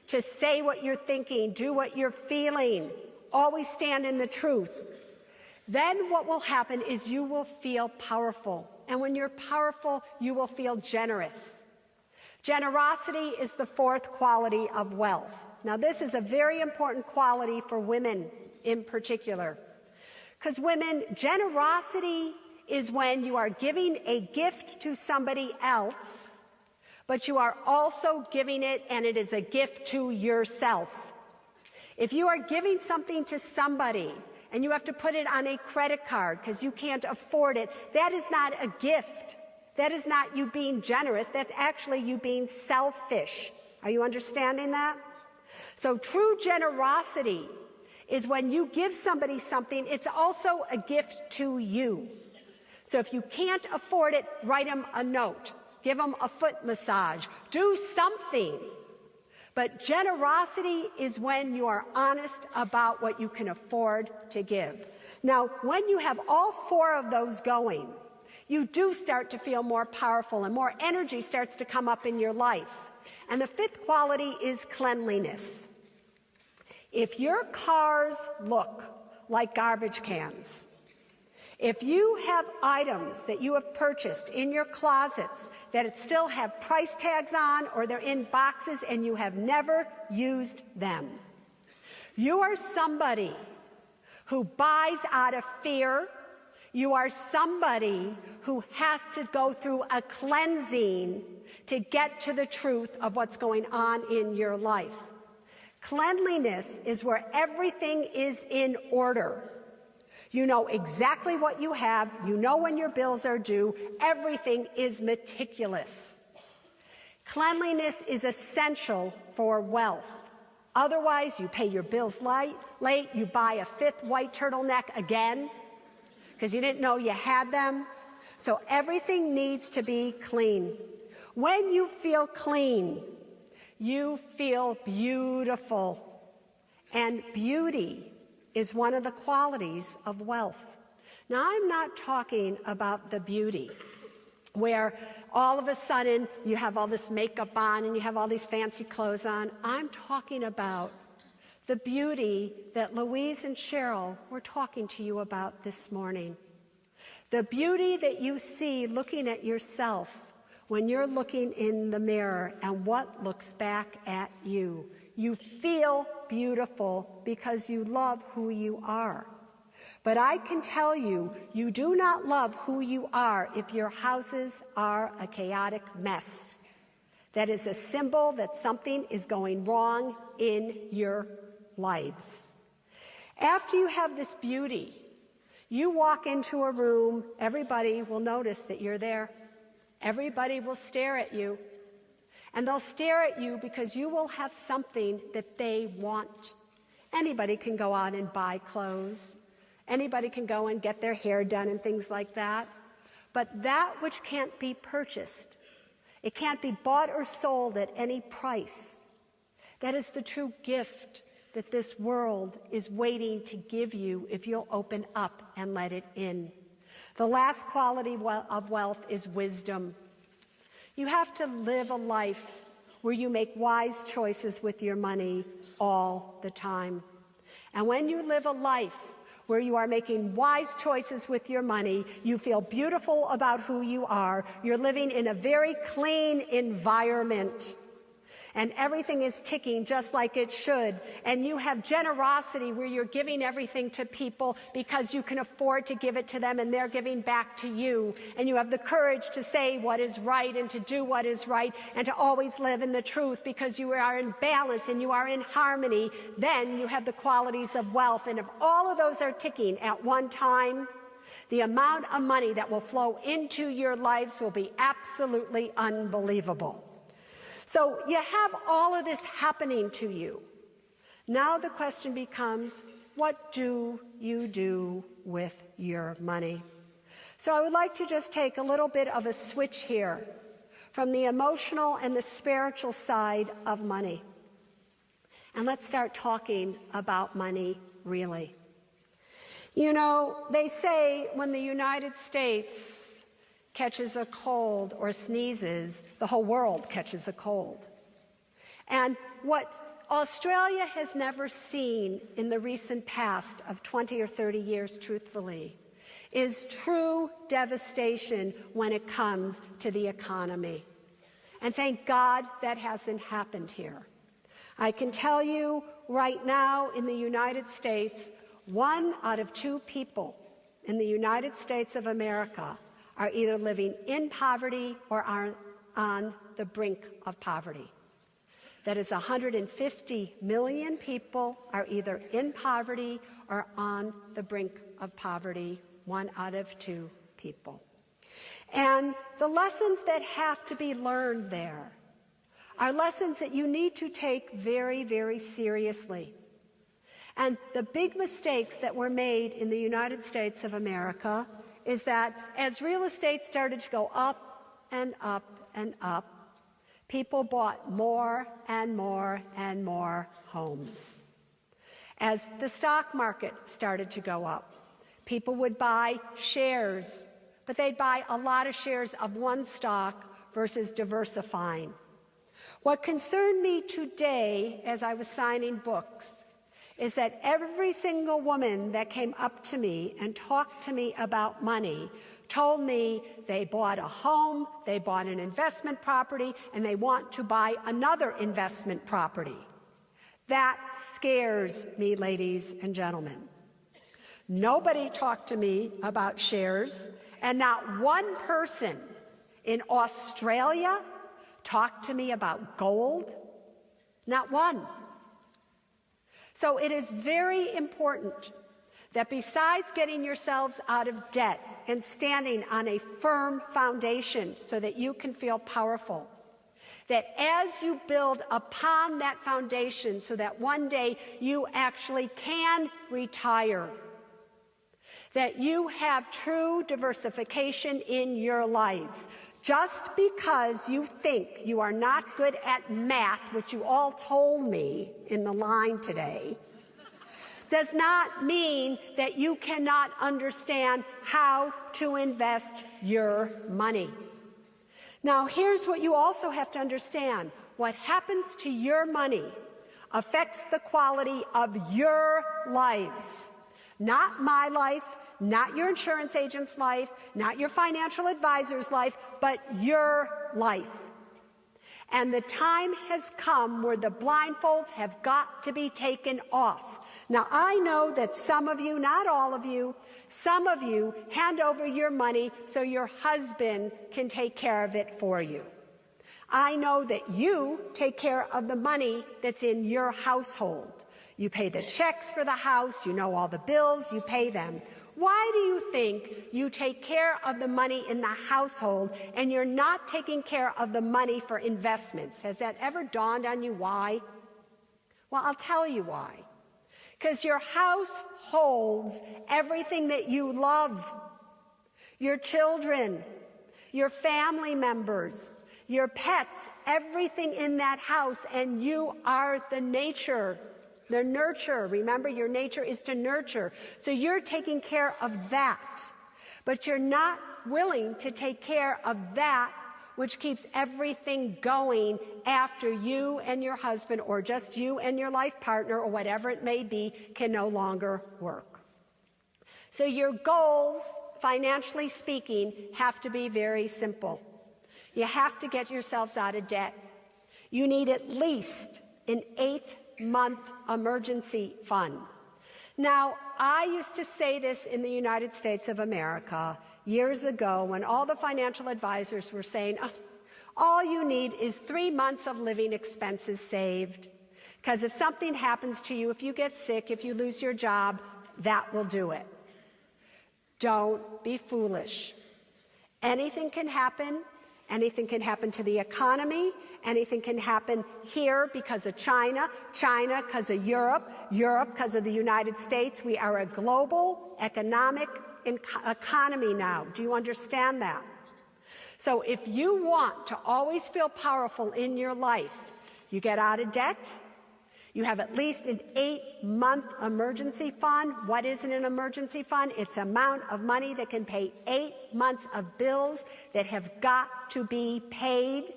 to say what you're thinking, do what you're feeling, always stand in the truth, then what will happen is you will feel powerful. And when you're powerful, you will feel generous. Generosity is the fourth quality of wealth. Now, this is a very important quality for women in particular. Because women, generosity is when you are giving a gift to somebody else, but you are also giving it, and it is a gift to yourself. If you are giving something to somebody and you have to put it on a credit card because you can't afford it, that is not a gift. That is not you being generous. That's actually you being selfish. Are you understanding that? So true generosity is when you give somebody something, it's also a gift to you. So if you can't afford it, write them a note. Give them a foot massage. Do something. But generosity is when you are honest about what you can afford to give. Now, when you have all four of those going, you do start to feel more powerful and more energy starts to come up in your life. And the fifth quality is cleanliness. If your cars look like garbage cans, if you have items that you have purchased in your closets that still have price tags on or they're in boxes and you have never used them, you are somebody who buys out of fear. You are somebody who has to go through a cleansing to get to the truth of what's going on in your life. Cleanliness is where everything is in order. You know exactly what you have. You know when your bills are due. Everything is meticulous. Cleanliness is essential for wealth. Otherwise, you pay your bills late, you buy a fifth white turtleneck again because you didn't know you had them. So everything needs to be clean. When you feel clean, you feel beautiful. And beauty is one of the qualities of wealth. Now, I'm not talking about the beauty where all of a sudden you have all this makeup on and you have all these fancy clothes on. I'm talking about the beauty that Louise and Cheryl were talking to you about this morning. The beauty that you see looking at yourself when you're looking in the mirror and what looks back at you. You feel beautiful because you love who you are. But I can tell you, you do not love who you are if your houses are a chaotic mess. That is a symbol that something is going wrong in your lives. After you have this beauty, you walk into a room, everybody will notice that you're there. Everybody will stare at you. And they'll stare at you because you will have something that they want. Anybody can go out and buy clothes. Anybody can go and get their hair done and things like that. But that which can't be purchased, it can't be bought or sold at any price. That is the true gift that this world is waiting to give you if you'll open up and let it in. The last quality of wealth is wisdom. You have to live a life where you make wise choices with your money all the time. And when you live a life where you are making wise choices with your money, you feel beautiful about who you are. You're living in a very clean environment. And everything is ticking just like it should. And you have generosity where you're giving everything to people because you can afford to give it to them and they're giving back to you. And you have the courage to say what is right and to do what is right and to always live in the truth because you are in balance and you are in harmony. Then you have the qualities of wealth. And if all of those are ticking at one time, The amount of money that will flow into your lives will be absolutely unbelievable. So you have all of this happening to you. Now the question becomes, what do you do with your money? So I would like to just take a little bit of a switch here from the emotional and the spiritual side of money. And let's start talking about money really. You know, they say when the United States catches a cold or sneezes, the whole world catches a cold. And what Australia has never seen in the recent past of 20 or 30 years, truthfully, is true devastation when it comes to the economy. And thank God that hasn't happened here. I can tell you right now in the United States, 1 out of 2 people in the United States of America are either living in poverty or are on the brink of poverty. That is 150 million people are either in poverty or on the brink of poverty, 1 out of 2 people. And the lessons that have to be learned there are lessons that you need to take very, very seriously. And the big mistakes that were made in the United States of America is that as real estate started to go up and up and up, people bought more and more and more homes. As the stock market started to go up, people would buy shares, but they'd buy a lot of shares of one stock versus diversifying. What concerned me today as I was signing books is that every single woman that came up to me and talked to me about money told me they bought a home, they bought an investment property, and they want to buy another investment property. That scares me, ladies and gentlemen. Nobody talked to me about shares, and not one person in Australia talked to me about gold. Not one. So it is very important that besides getting yourselves out of debt and standing on a firm foundation so that you can feel powerful, that as you build upon that foundation so that one day you actually can retire, that you have true diversification in your lives. Just because you think you are not good at math, which you all told me in the line today, does not mean that you cannot understand how to invest your money. Now, here's what you also have to understand. What happens to your money affects the quality of your lives. Not my life, not your insurance agent's life, not your financial advisor's life, but your life. And the time has come where the blindfolds have got to be taken off. Now, I know that some of you, not all of you, some of you hand over your money so your husband can take care of it for you. I know that you take care of the money that's in your household. You pay the checks for the house, you know all the bills, you pay them. Why do you think you take care of the money in the household and you're not taking care of the money for investments? Has that ever dawned on you why? Well, I'll tell you why. Because your house holds everything that you love. Your children, your family members, your pets, everything in that house, and you are the nature. The nurture. Remember, your nature is to nurture. So you're taking care of that. But you're not willing to take care of that which keeps everything going after you and your husband, or just you and your life partner, or whatever it may be, can no longer work. So your goals, financially speaking, have to be very simple. You have to get yourselves out of debt. You need at least an 8-month emergency fund. Now, I used to say this in the United States of America years ago when all the financial advisors were saying, oh, all you need is 3 months of living expenses saved. Because if something happens to you, if you get sick, if you lose your job, that will do it. Don't be foolish. Anything can happen. Anything can happen to the economy. Anything can happen here because of China, China because of Europe, Europe because of the United States. We are a global economic economy now. Do you understand that? So if you want to always feel powerful in your life, you get out of debt. You have at least an 8-month emergency fund. What is an emergency fund? It's an amount of money that can pay 8 months of bills that have got to be paid.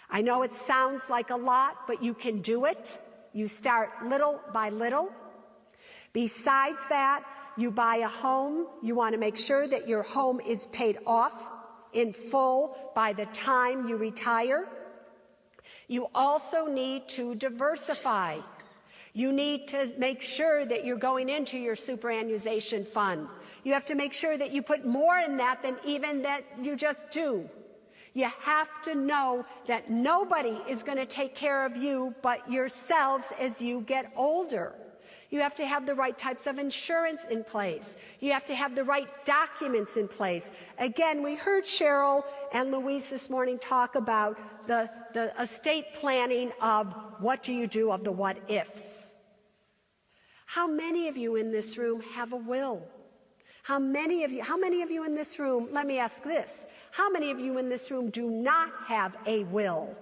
I know it sounds like a lot, but you can do it. You start little by little. Besides that, you buy a home. You want to make sure that your home is paid off in full by the time you retire. You also need to diversify. You need to make sure that you're going into your superannuation fund. You have to make sure that you put more in that than even that you just do. You have to know that nobody is going to take care of you but yourselves as you get older. You have to have the right types of insurance in place. You have to have the right documents in place. Again, we heard Cheryl and Louise this morning talk about the estate planning of what do you do of the what ifs. How many of you in this room have a will? How many of you in this room, let me ask this, how many of you in this room do not have a will?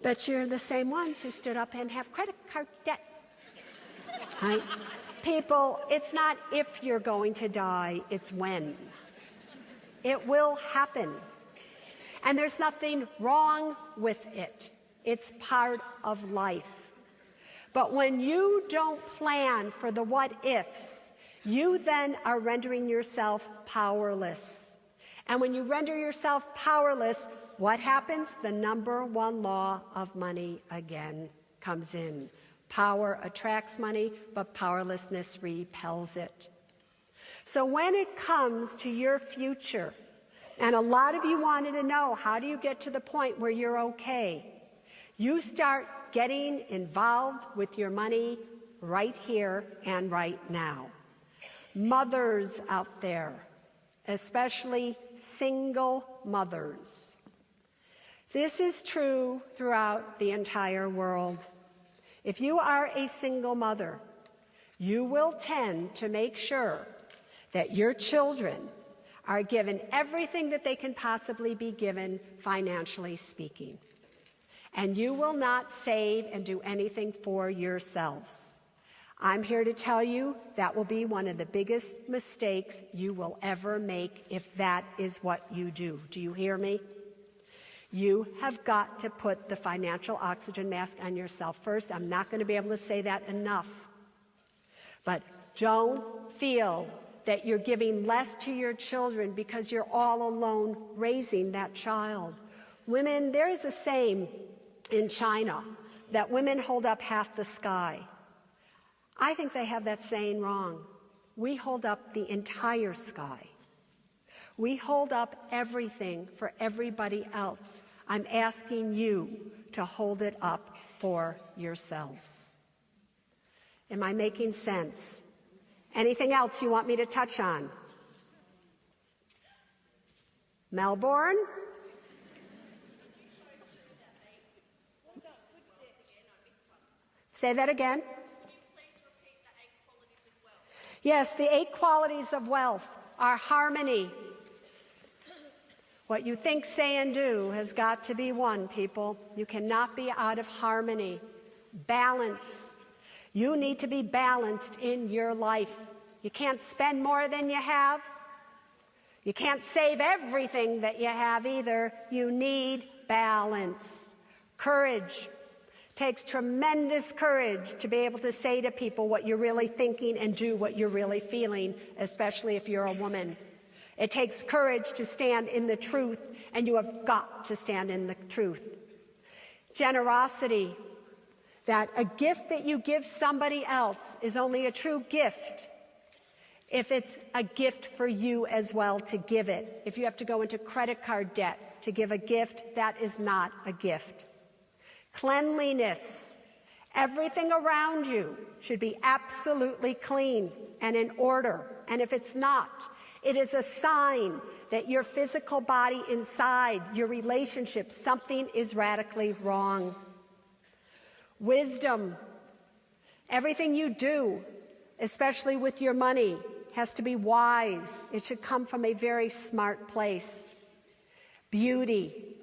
Bet you're the same ones who stood up and have credit card debt. Right? People, it's not if you're going to die, it's when. It will happen. And there's nothing wrong with it. It's part of life. But when you don't plan for the what-ifs, you then are rendering yourself powerless. And when you render yourself powerless, what happens? The number one law of money again comes in. Power attracts money, but powerlessness repels it. So when it comes to your future, and a lot of you wanted to know, how do you get to the point where you're okay? You start getting involved with your money right here and right now. Mothers out there, especially single mothers. This is true throughout the entire world. If you are a single mother, you will tend to make sure that your children are given everything that they can possibly be given, financially speaking. And you will not save and do anything for yourselves. I'm here to tell you that will be one of the biggest mistakes you will ever make if that is what you do. Do you hear me? You have got to put the financial oxygen mask on yourself first. I'm not going to be able to say that enough. But don't feel that you're giving less to your children because you're all alone raising that child. Women, there is a saying in China that women hold up half the sky. I think they have that saying wrong. We hold up the entire sky. We hold up everything for everybody else. I'm asking you to hold it up for yourselves. Am I making sense? Anything else you want me to touch on? Melbourne? Say that again. Yes, the 8 qualities of wealth are harmony. What you think, say, and do has got to be one, people. You cannot be out of harmony. Balance. You need to be balanced in your life. You can't spend more than you have. You can't save everything that you have either. You need balance. Courage. Takes tremendous courage to be able to say to people what you're really thinking and do what you're really feeling, especially if you're a woman. It takes courage to stand in the truth, and you have got to stand in the truth. Generosity, that a gift that you give somebody else is only a true gift if it's a gift for you as well to give it. If you have to go into credit card debt to give a gift, that is not a gift. Cleanliness. Everything around you should be absolutely clean and in order. And if it's not, it is a sign that your physical body inside, your relationship, something is radically wrong. Wisdom. Everything you do, especially with your money, has to be wise. It should come from a very smart place. Beauty.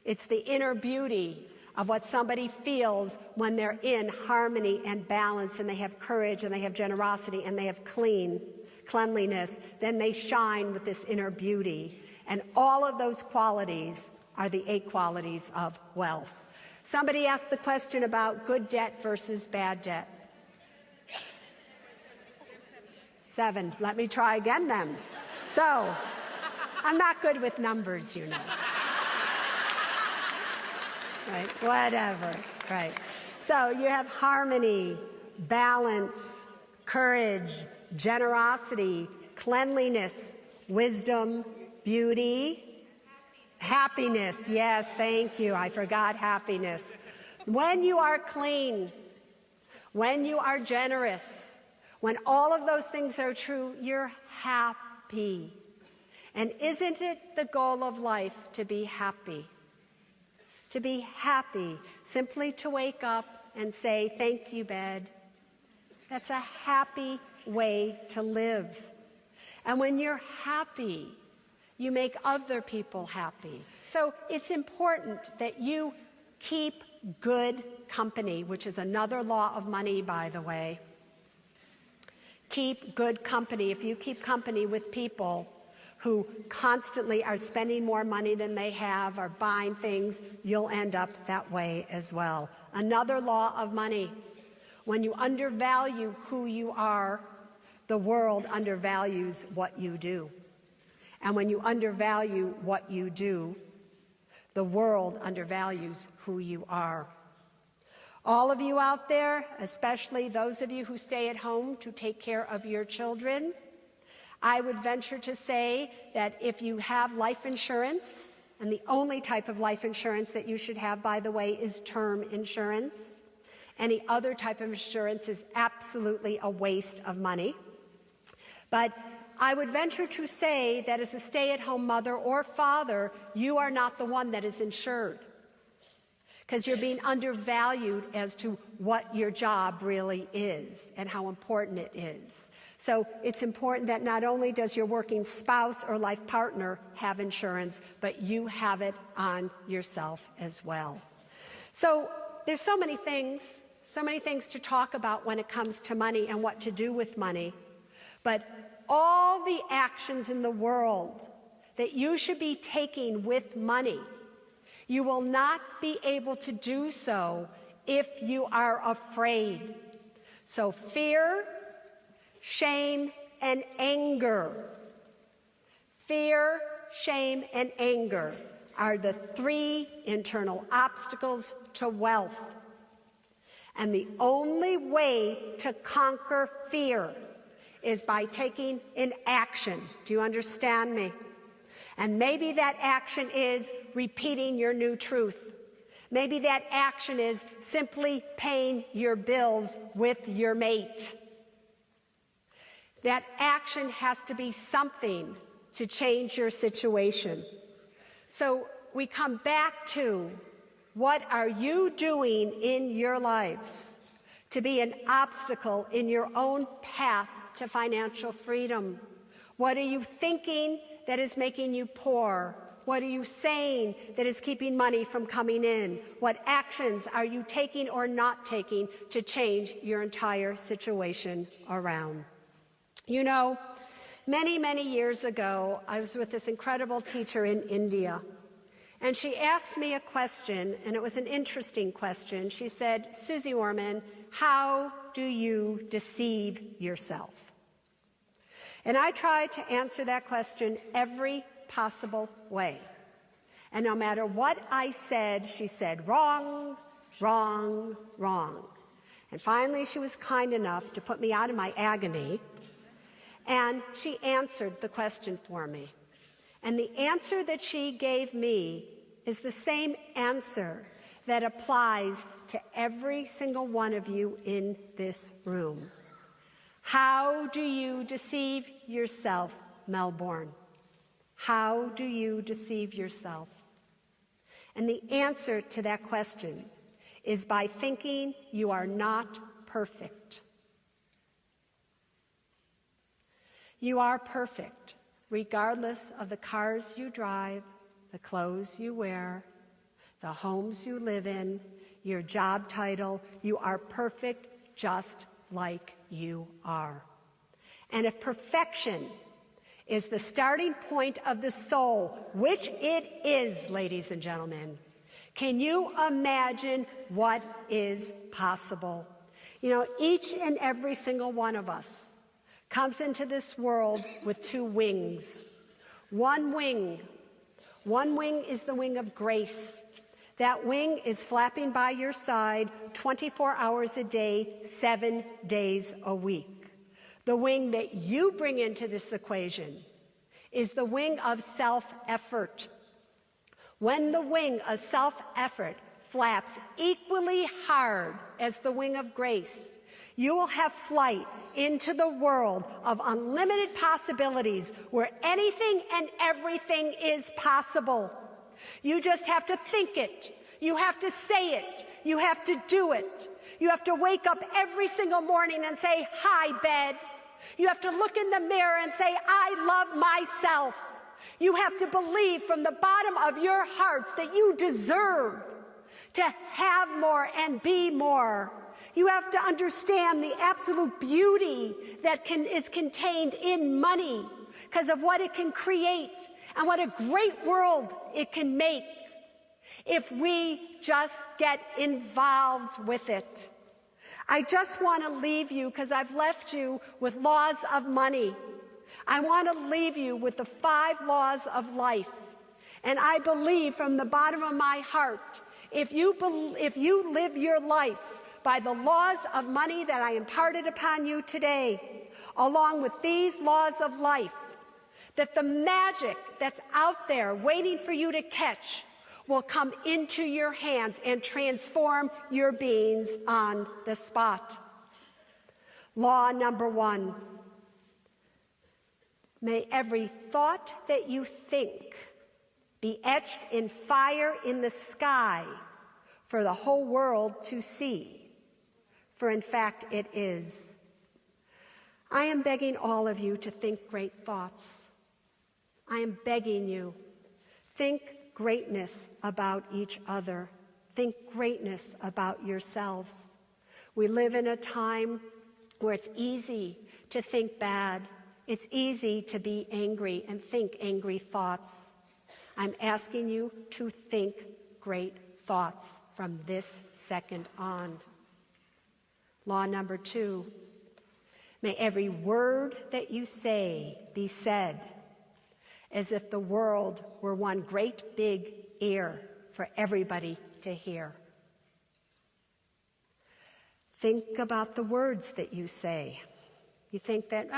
It's the inner beauty of what somebody feels when they're in harmony and balance, and they have courage, and they have generosity, and they have cleanliness. Then they shine with this inner beauty. And all of those qualities are the 8 qualities of wealth. Somebody asked the question about good debt versus bad debt. 7. Let me try again then. So, I'm not good with numbers, you know. Right, whatever, right. So you have harmony, balance, courage, generosity, cleanliness, wisdom, beauty, happiness. Yes, thank you. I forgot happiness. When you are clean, when you are generous, when all of those things are true, you're happy. And isn't it the goal of life to be happy? To be happy, simply to wake up and say, thank you, bed. That's a happy way to live. And when you're happy, you make other people happy. So it's important that you keep good company, which is another law of money, by the way. Keep good company. If you keep company with people who constantly are spending more money than they have, or buying things, you'll end up that way as well. Another law of money. When you undervalue who you are, the world undervalues what you do. And when you undervalue what you do, the world undervalues who you are. All of you out there, especially those of you who stay at home to take care of your children, I would venture to say that if you have life insurance, and the only type of life insurance that you should have, by the way, is term insurance. Any other type of insurance is absolutely a waste of money. But I would venture to say that as a stay-at-home mother or father, you are not the one that is insured, because you're being undervalued as to what your job really is and how important it is. So it's important that not only does your working spouse or life partner have insurance, but you have it on yourself as well. So there's so many things to talk about when it comes to money and what to do with money. But all the actions in the world that you should be taking with money, you will not be able to do so if you are afraid. So fear, shame, and anger. Fear, shame, and anger are the 3 internal obstacles to wealth. And the only way to conquer fear is by taking an action. Do you understand me? And maybe that action is repeating your new truth. Maybe that action is simply paying your bills with your mate. That action has to be something to change your situation. So we come back to, what are you doing in your lives to be an obstacle in your own path to financial freedom? What are you thinking that is making you poor? What are you saying that is keeping money from coming in? What actions are you taking or not taking to change your entire situation around? You know, many, many years ago, I was with this incredible teacher in India, and she asked me a question, and it was an interesting question. She said, Suze Orman, how do you deceive yourself? And I tried to answer that question every possible way. And no matter what I said, she said, wrong, wrong, wrong. And finally, she was kind enough to put me out of my agony, and she answered the question for me. And the answer that she gave me is the same answer that applies to every single one of you in this room. How do you deceive yourself, Melbourne? How do you deceive yourself? And the answer to that question is by thinking you are not perfect. You are perfect, regardless of the cars you drive, the clothes you wear, the homes you live in, your job title. You are perfect just like you are. And if perfection is the starting point of the soul, which it is, ladies and gentlemen, can you imagine what is possible? You know, each and every single one of us comes into this world with two wings. One wing is the wing of grace. That wing is flapping by your side 24 hours a day, 7 days a week. The wing that you bring into this equation is the wing of self-effort. When the wing of self-effort flaps equally hard as the wing of grace, you will have flight into the world of unlimited possibilities where anything and everything is possible. You just have to think it. You have to say it. You have to do it. You have to wake up every single morning and say, "Hi, bed." You have to look in the mirror and say, "I love myself." You have to believe from the bottom of your hearts that you deserve to have more and be more. You have to understand the absolute beauty that is contained in money because of what it can create and what a great world it can make if we just get involved with it. I just want to leave you, because I've left you with laws of money. I want to leave you with the 5 laws of life. And I believe from the bottom of my heart, if you live your lives by the laws of money that I imparted upon you today, along with these laws of life, that the magic that's out there waiting for you to catch will come into your hands and transform your beings on the spot. Law number 1. May every thought that you think be etched in fire in the sky for the whole world to see, for in fact it is. I am begging all of you to think great thoughts. I am begging you, think greatness about each other. Think greatness about yourselves. We live in a time where it's easy to think bad. It's easy to be angry and think angry thoughts. I'm asking you to think great thoughts from this second on. Law number 2, may every word that you say be said as if the world were one great big ear for everybody to hear. Think about the words that you say. You think that,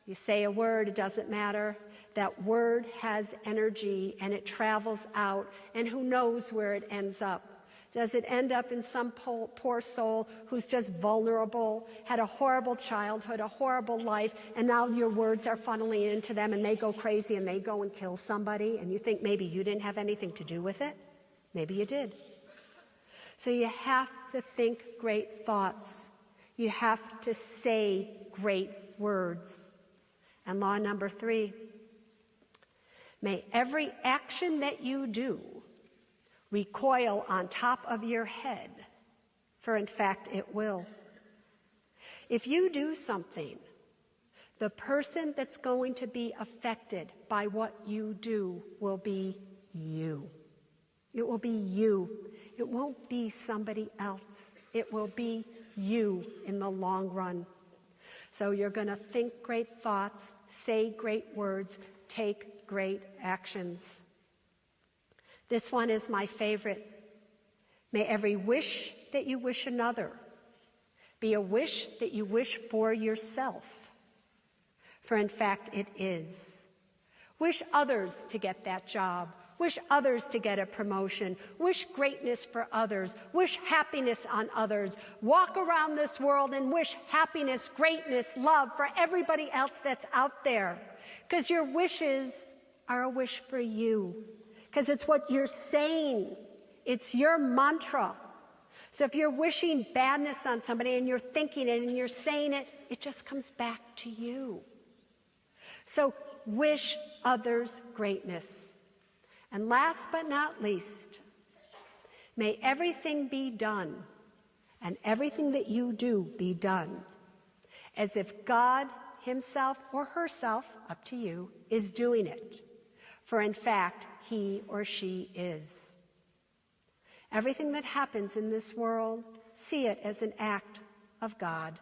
you say a word, it doesn't matter. That word has energy and it travels out, and who knows where it ends up. Does it end up in some poor soul who's just vulnerable, had a horrible childhood, a horrible life, and now your words are funneling into them and they go crazy and they go and kill somebody, and you think maybe you didn't have anything to do with it? Maybe you did. So you have to think great thoughts. You have to say great words. And law number 3, may every action that you do recoil on top of your head, for in fact it will. If you do something, the person that's going to be affected by what you do will be you. It will be you. It won't be somebody else. It will be you in the long run. So you're going to think great thoughts, say great words, take great actions. This one is my favorite. May every wish that you wish another be a wish that you wish for yourself, for in fact it is. Wish others to get that job. Wish others to get a promotion. Wish greatness for others. Wish happiness on others. Walk around this world and wish happiness, greatness, love for everybody else that's out there. Because your wishes are a wish for you. Because it's what you're saying. It's your mantra. So if you're wishing badness on somebody and you're thinking it and you're saying it, it just comes back to you. So wish others greatness. And last but not least, may everything be done and everything that you do be done as if God himself or herself, up to you, is doing it. For in fact, he or she is. Everything that happens in this world, see it as an act of God.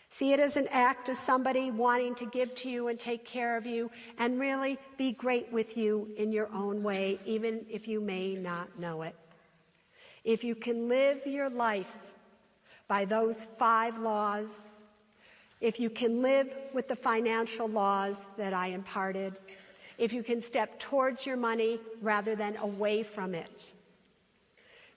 See it as an act of somebody wanting to give to you and take care of you and really be great with you in your own way, even if you may not know it. If you can live your life by those 5 laws, if you can live with the financial laws that I imparted, if you can step towards your money rather than away from it,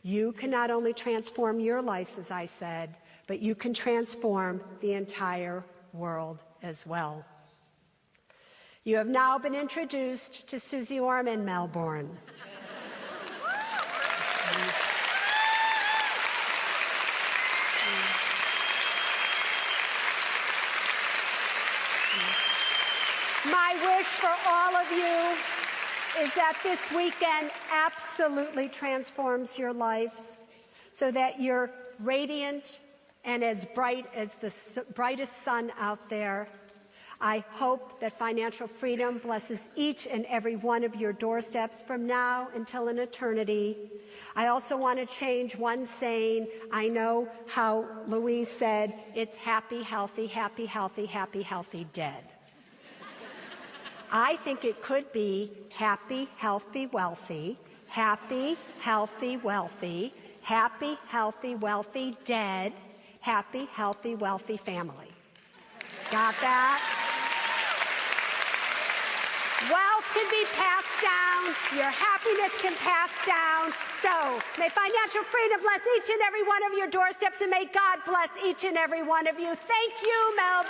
you can not only transform your lives, as I said, but you can transform the entire world as well. You have now been introduced to Suze Orman, Melbourne. My wish for all of you is that this weekend absolutely transforms your lives so that you're radiant and as bright as the brightest sun out there. I hope that financial freedom blesses each and every one of your doorsteps from now until an eternity. I also want to change one saying. I know how Louise said, it's happy, healthy, happy, healthy, happy, healthy, dead. I think it could be happy, healthy, wealthy, happy, healthy, wealthy, happy, healthy, wealthy, dead, happy, healthy, wealthy family. Got that? Wealth can be passed down. Your happiness can pass down. So may financial freedom bless each and every one of your doorsteps, and may God bless each and every one of you. Thank you, Melbourne.